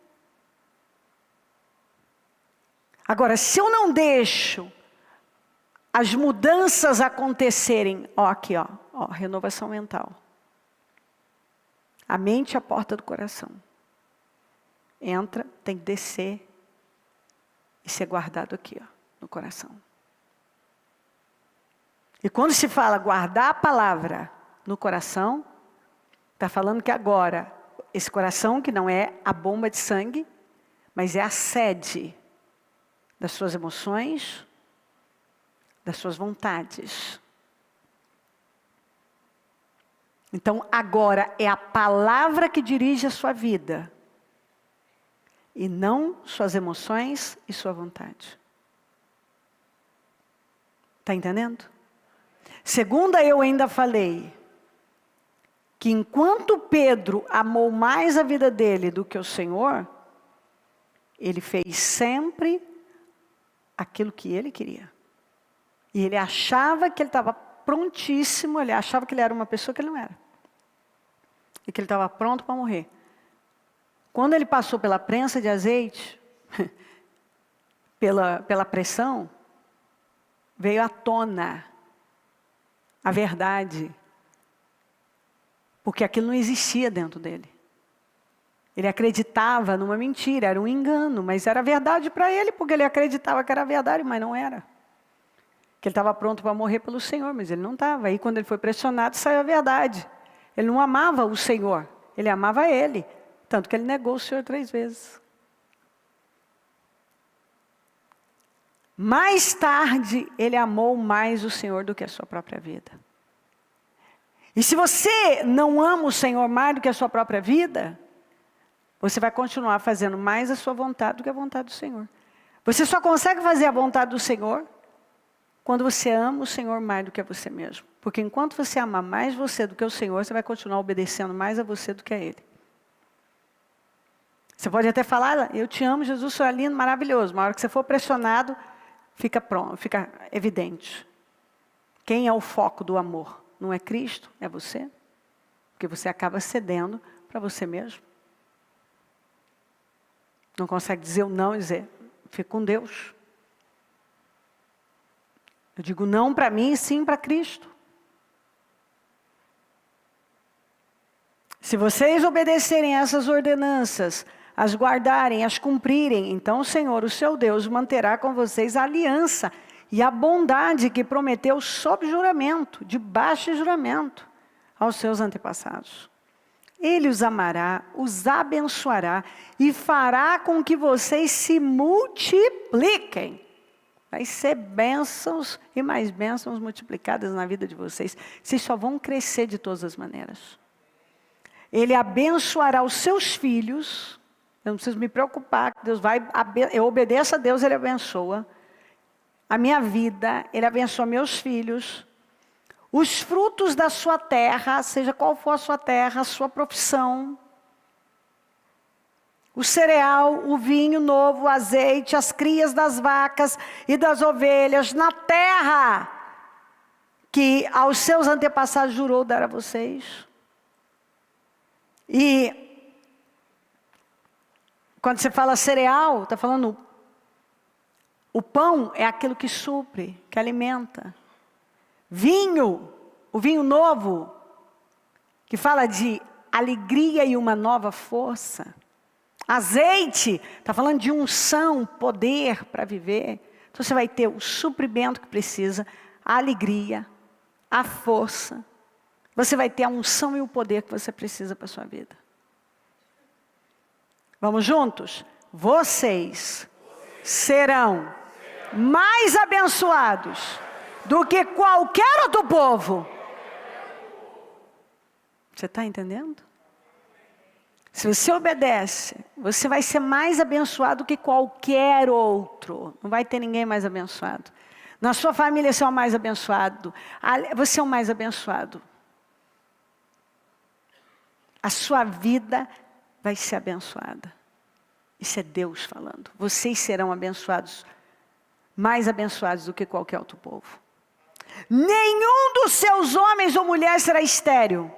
Agora, se eu não deixo as mudanças acontecerem, aqui, renovação mental. A mente é a porta do coração. Entra, tem que descer e ser guardado aqui, no coração. E quando se fala guardar a palavra no coração, está falando que agora, esse coração que não é a bomba de sangue, mas é a sede das suas emoções, das suas vontades. Então agora é a palavra que dirige a sua vida. E não suas emoções e sua vontade. Está entendendo? Segunda, eu ainda falei que enquanto Pedro amou mais a vida dele do que o Senhor, ele fez sempre aquilo que ele queria. E ele achava que ele estava prontíssimo, ele achava que ele era uma pessoa que ele não era. E que ele estava pronto para morrer. Quando ele passou pela prensa de azeite, pela pressão, veio à tona a verdade. Porque aquilo não existia dentro dele. Ele acreditava numa mentira, era um engano, mas era verdade para ele, porque ele acreditava que era verdade, mas não era. Que ele estava pronto para morrer pelo Senhor, mas ele não estava. Aí quando ele foi pressionado, saiu a verdade. Ele não amava o Senhor, ele amava ele. Tanto que ele negou o Senhor 3 vezes. Mais tarde, ele amou mais o Senhor do que a sua própria vida. E se você não ama o Senhor mais do que a sua própria vida, você vai continuar fazendo mais a sua vontade do que a vontade do Senhor. Você só consegue fazer a vontade do Senhor quando você ama o Senhor mais do que a você mesmo. Porque enquanto você ama mais você do que o Senhor, você vai continuar obedecendo mais a você do que a Ele. Você pode até falar, eu te amo, Jesus, você é lindo, maravilhoso. Mas na hora que você for pressionado, fica pronto, fica evidente. Quem é o foco do amor? Não é Cristo, é você. Porque você acaba cedendo para você mesmo. Não consegue dizer o não e dizer, fica com Deus. Eu digo não para mim e sim para Cristo. Se vocês obedecerem a essas ordenanças, as guardarem, as cumprirem, então o Senhor, o seu Deus, manterá com vocês a aliança e a bondade que prometeu sob juramento, debaixo de juramento, aos seus antepassados. Ele os amará, os abençoará e fará com que vocês se multipliquem. Vai ser bênçãos e mais bênçãos multiplicadas na vida de vocês. Vocês só vão crescer de todas as maneiras. Ele abençoará os seus filhos. Eu não preciso me preocupar, Deus eu obedeço a Deus, Ele abençoa. A minha vida, Ele abençoa meus filhos. Os frutos da sua terra, seja qual for a sua terra, a sua profissão. O cereal, o vinho novo, o azeite, as crias das vacas e das ovelhas, na terra que aos seus antepassados jurou dar a vocês. E quando você fala cereal, está falando, o pão é aquilo que supre, que alimenta. Vinho, o vinho novo, que fala de alegria e uma nova força. Azeite, está falando de unção, poder para viver. Então você vai ter o suprimento que precisa, a alegria, a força. Você vai ter a unção e o poder que você precisa para a sua vida. Vamos juntos? Vocês serão mais abençoados do que qualquer outro povo. Você está entendendo? Se você obedece, você vai ser mais abençoado que qualquer outro. Não vai ter ninguém mais abençoado. Na sua família você é o mais abençoado. Você é o mais abençoado. A sua vida vai ser abençoada. Isso é Deus falando. Vocês serão abençoados, mais abençoados do que qualquer outro povo. Nenhum dos seus homens ou mulheres será estéril,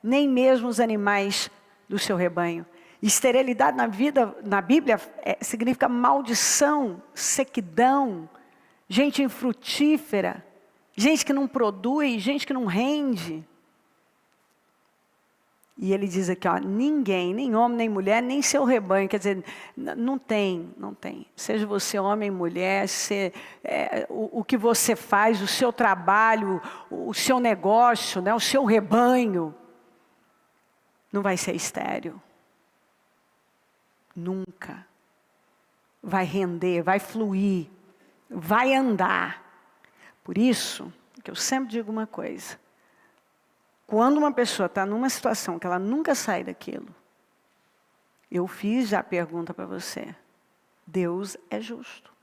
nem mesmo os animais do seu rebanho. Esterilidade na Bíblia significa maldição, sequidão, gente infrutífera, gente que não produz, gente que não rende. E ele diz aqui, ó, ninguém, nem homem, nem mulher, nem seu rebanho. Quer dizer, não tem. Seja você homem, mulher, o que você faz, o seu trabalho, o seu negócio, né, o seu rebanho, não vai ser estéril. Nunca. Vai render, vai fluir, vai andar. Por isso, que eu sempre digo uma coisa. Quando uma pessoa está numa situação que ela nunca sai daquilo, eu fiz já a pergunta para você. Deus é justo.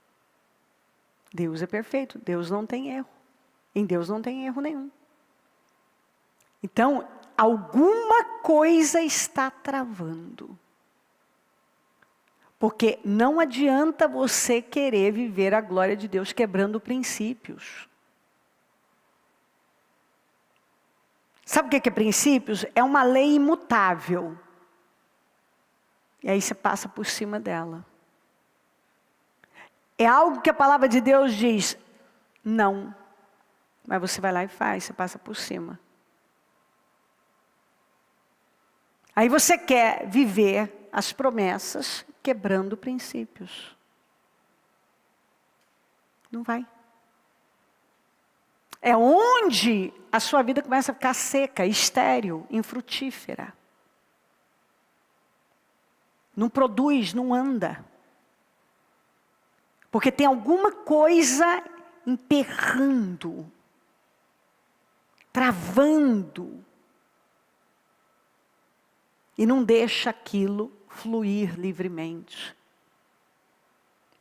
Deus é perfeito. Deus não tem erro. Em Deus não tem erro nenhum. Então, alguma coisa está travando. Porque não adianta você querer viver a glória de Deus quebrando princípios. Sabe o que é princípios? É uma lei imutável. E aí você passa por cima dela. É algo que a palavra de Deus diz, não. Mas você vai lá e faz, você passa por cima. Aí você quer viver as promessas quebrando princípios. Não vai. É onde a sua vida começa a ficar seca, estéril, infrutífera. Não produz, não anda. Porque tem alguma coisa emperrando, travando. E não deixa aquilo fluir livremente.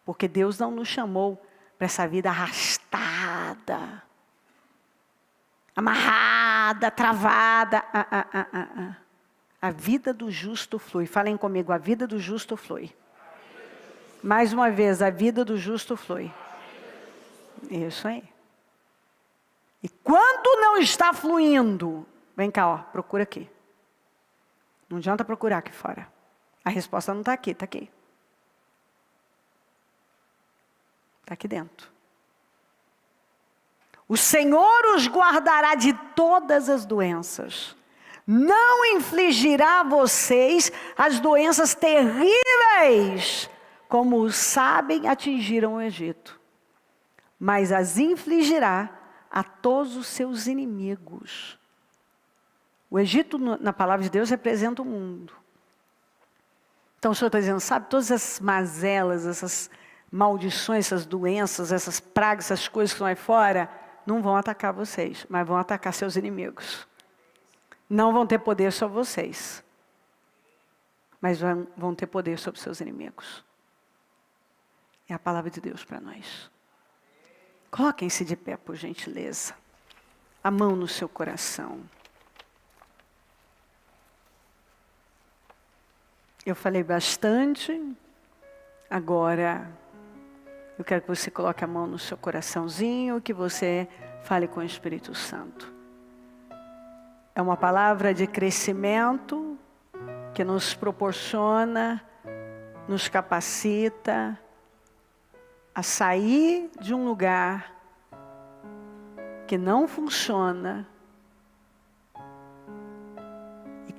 Porque Deus não nos chamou para essa vida arrastada, amarrada, travada. A vida do justo flui. Falem comigo, a vida do justo flui. Mais uma vez, a vida do justo flui. Isso aí. E quando não está fluindo, vem cá, ó, procura aqui. Não adianta procurar aqui fora. A resposta não está aqui, está aqui. Está aqui dentro. O Senhor os guardará de todas as doenças. Não infligirá a vocês as doenças terríveis, como os sabem atingiram o Egito. Mas as infligirá a todos os seus inimigos. O Egito, na palavra de Deus, representa o mundo. Então o Senhor está dizendo, sabe, todas essas mazelas, essas maldições, essas doenças, essas pragas, essas coisas que estão aí fora, não vão atacar vocês, mas vão atacar seus inimigos. Não vão ter poder sobre vocês, mas vão ter poder sobre seus inimigos. É a palavra de Deus para nós. Coloquem-se de pé, por gentileza. A mão no seu coração. Eu falei bastante, agora eu quero que você coloque a mão no seu coraçãozinho, que você fale com o Espírito Santo. É uma palavra de crescimento que nos proporciona, nos capacita a sair de um lugar que não funciona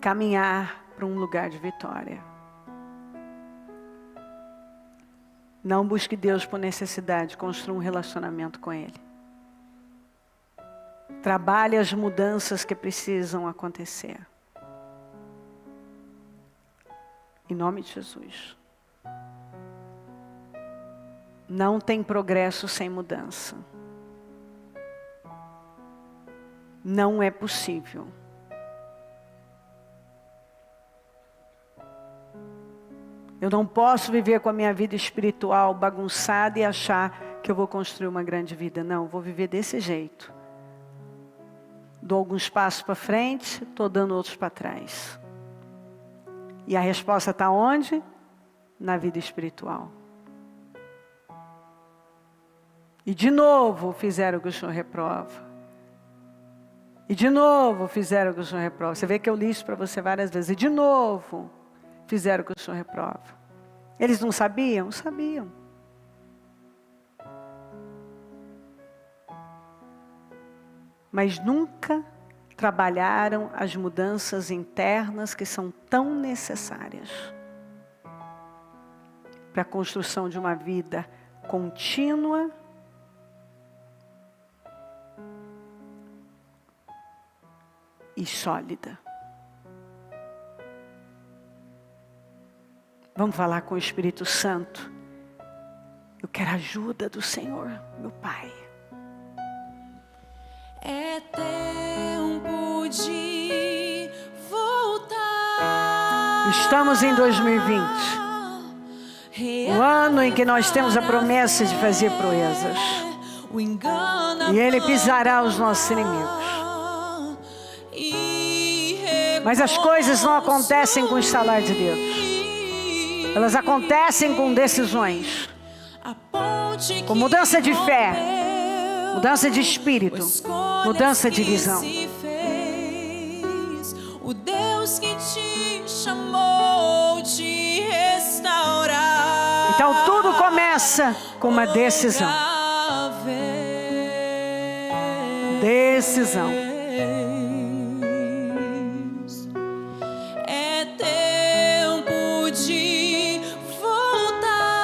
caminhar para um lugar de vitória. Não busque Deus por necessidade, construa um relacionamento com Ele. Trabalhe as mudanças que precisam acontecer. Em nome de Jesus. Não tem progresso sem mudança. Não é possível. Eu não posso viver com a minha vida espiritual bagunçada e achar que eu vou construir uma grande vida. Não, eu vou viver desse jeito. Dou alguns passos para frente, estou dando outros para trás. E a resposta está onde? Na vida espiritual. E de novo fizeram o que o Senhor reprova. E de novo fizeram o que o Senhor reprova. Você vê que eu li isso para você várias vezes. E de novo fizeram o que o Senhor reprova. Eles não sabiam? Sabiam. Mas nunca trabalharam as mudanças internas que são tão necessárias para a construção de uma vida contínua e sólida. Vamos falar com o Espírito Santo. Eu quero a ajuda do Senhor, meu Pai. É tempo de voltar. Estamos em 2020. O ano em que nós temos a promessa de fazer proezas. E Ele pisará os nossos inimigos. Mas as coisas não acontecem com o estalar de Deus. Elas acontecem com decisões. Com mudança de fé. Mudança de espírito. Mudança de visão. O Deus que te chamou de restaurar. Então tudo começa com uma decisão. Decisão. É tempo de voltar,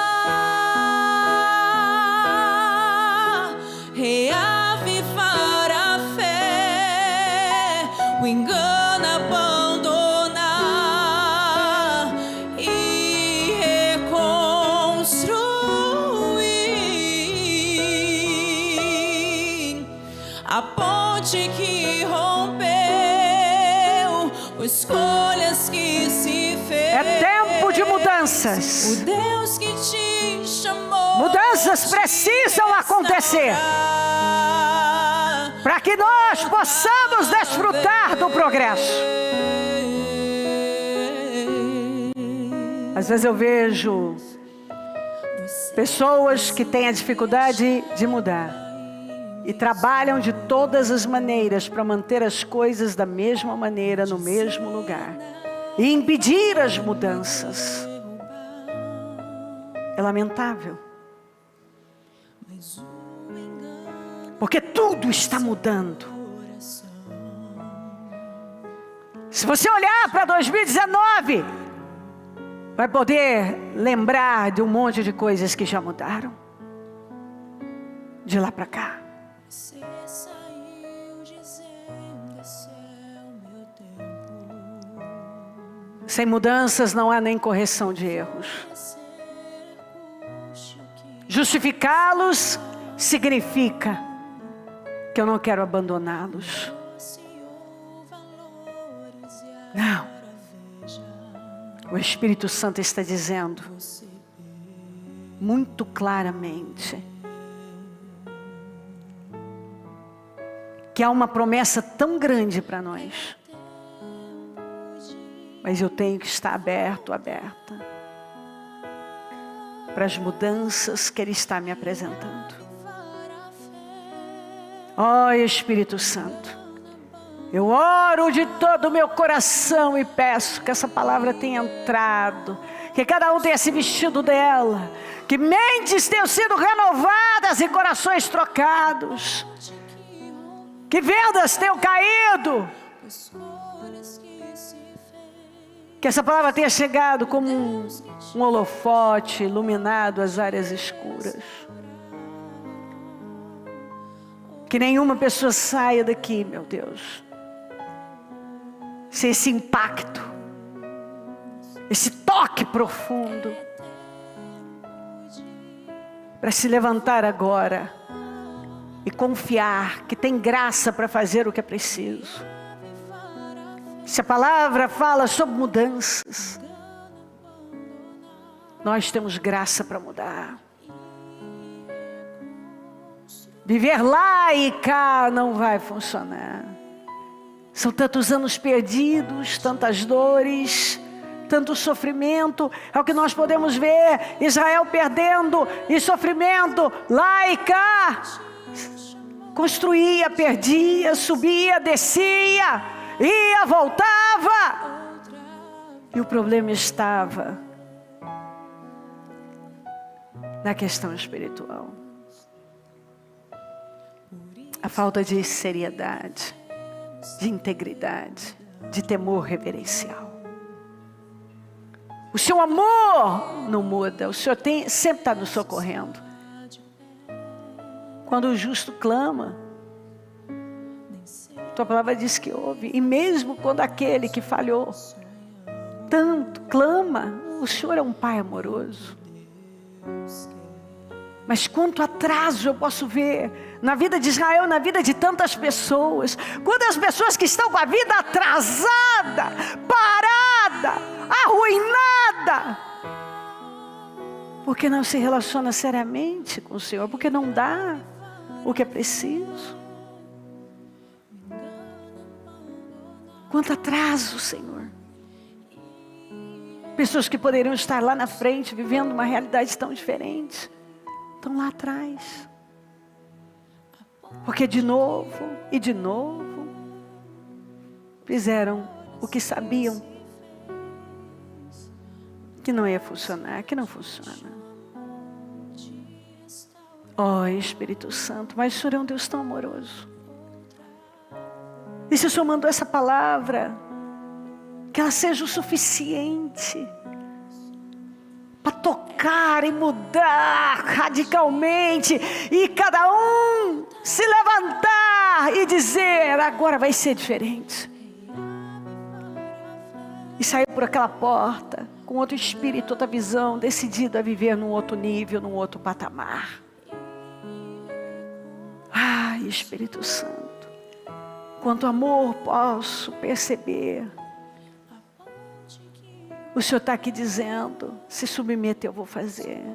reavivar a fé, o engano abandonar e reconstruir a ponte que rompeu, escolhas que se fez. É tempo de mudanças. O Deus que te chamou. Mudanças precisam acontecer para que nós possamos desfrutar do progresso. Às vezes eu vejo pessoas que têm a dificuldade de mudar e trabalham de todas as maneiras para manter as coisas da mesma maneira, no mesmo lugar, e impedir as mudanças. É lamentável. Porque tudo está mudando. Se você olhar para 2019, vai poder lembrar de um monte de coisas que já mudaram. De lá para cá. Sem mudanças não há nem correção de erros. Justificá-los significa que eu não quero abandoná-los. Não. O Espírito Santo está dizendo muito claramente que há uma promessa tão grande para nós. Mas eu tenho que estar aberta para as mudanças que Ele está me apresentando. Ó Espírito Santo, eu oro de todo o meu coração e peço que essa palavra tenha entrado, que cada um tenha se vestido dela, que mentes tenham sido renovadas e corações trocados, que vendas tenham caído, Que essa palavra tenha chegado como um holofote iluminado às áreas escuras. Que nenhuma pessoa saia daqui, meu Deus, sem esse impacto, esse toque profundo, para se levantar agora e confiar que tem graça para fazer o que é preciso. Se a palavra fala sobre mudanças, nós temos graça para mudar. Viver lá e cá não vai funcionar. São tantos anos perdidos, tantas dores, tanto sofrimento. É o que nós podemos ver, Israel perdendo e sofrimento lá e cá. Construía, perdia, subia, descia, ia, voltava. E o problema estava na questão espiritual. A falta de seriedade, de integridade, de temor reverencial. O seu amor não muda, o Senhor sempre está nos socorrendo. Quando o justo clama, tua palavra diz que ouve. E mesmo quando aquele que falhou tanto clama, o Senhor é um Pai amoroso. Mas quanto atraso eu posso ver na vida de Israel, na vida de tantas pessoas. Quantas pessoas que estão com a vida atrasada, parada, arruinada, porque não se relaciona seriamente com o Senhor, porque não dá o que é preciso. Quanto atraso, Senhor. Pessoas que poderiam estar lá na frente, vivendo uma realidade tão diferente, estão lá atrás. Porque de novo e de novo fizeram o que sabiam que não ia funcionar, que não funciona. Ó Espírito Santo, mas o Senhor é um Deus tão amoroso. E se o Senhor mandou essa palavra, que ela seja o suficiente para tocar e mudar radicalmente, e cada um se levantar e dizer: agora vai ser diferente. E sair por aquela porta com outro espírito, outra visão, decidido a viver num outro nível, num outro patamar. Ai, Espírito Santo, quanto amor posso perceber. O Senhor está aqui dizendo: se submeta, eu vou fazer.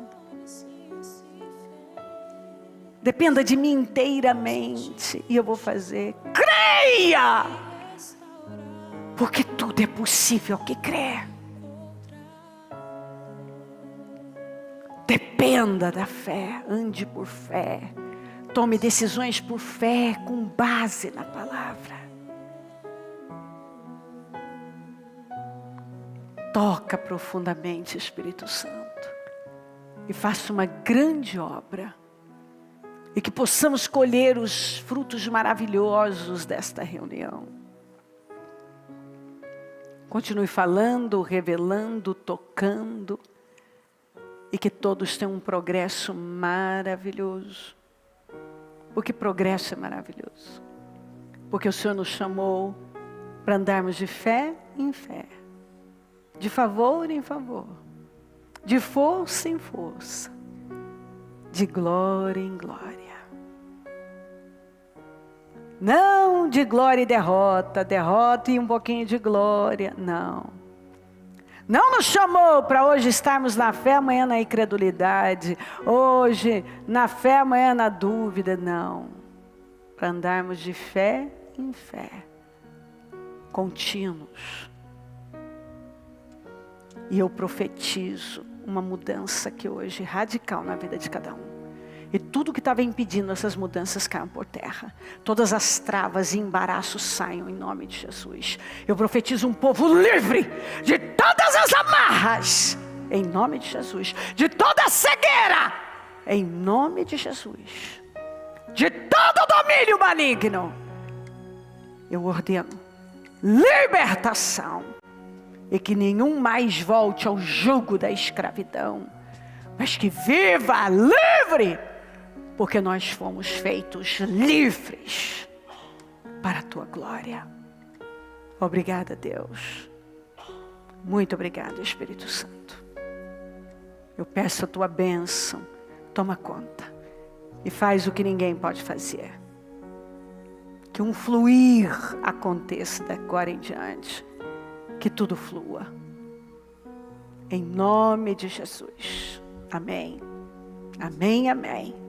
Dependa de mim inteiramente e eu vou fazer. Creia! Porque tudo é possível ao que crê. Dependa da fé, ande por fé. Tome decisões por fé, com base na palavra. Toca profundamente, Espírito Santo, e faça uma grande obra, e que possamos colher os frutos maravilhosos desta reunião. Continue falando, revelando, tocando, e que todos tenham um progresso maravilhoso, porque progresso é maravilhoso, porque o Senhor nos chamou para andarmos de fé em fé, de favor em favor, de força em força, de glória em glória. Não de glória e derrota, derrota e um pouquinho de glória, não. Não nos chamou para hoje estarmos na fé, amanhã na incredulidade, hoje na fé, amanhã na dúvida, não. Para andarmos de fé em fé, contínuos. E eu profetizo uma mudança que hoje é radical na vida de cada um. E tudo que estava impedindo essas mudanças caiam por terra. Todas as travas e embaraços saiam em nome de Jesus. Eu profetizo um povo livre de todas as amarras, em nome de Jesus. De toda a cegueira, em nome de Jesus. De todo domínio maligno, eu ordeno libertação. e que nenhum mais volte ao jugo da escravidão, mas que viva livre, porque nós fomos feitos livres para a tua glória. Obrigada, Deus. Muito obrigada, Espírito Santo. Eu peço a tua bênção, toma conta e faz o que ninguém pode fazer. Que um fluir aconteça de agora em diante, que tudo flua. Em nome de Jesus. Amém. Amém, amém.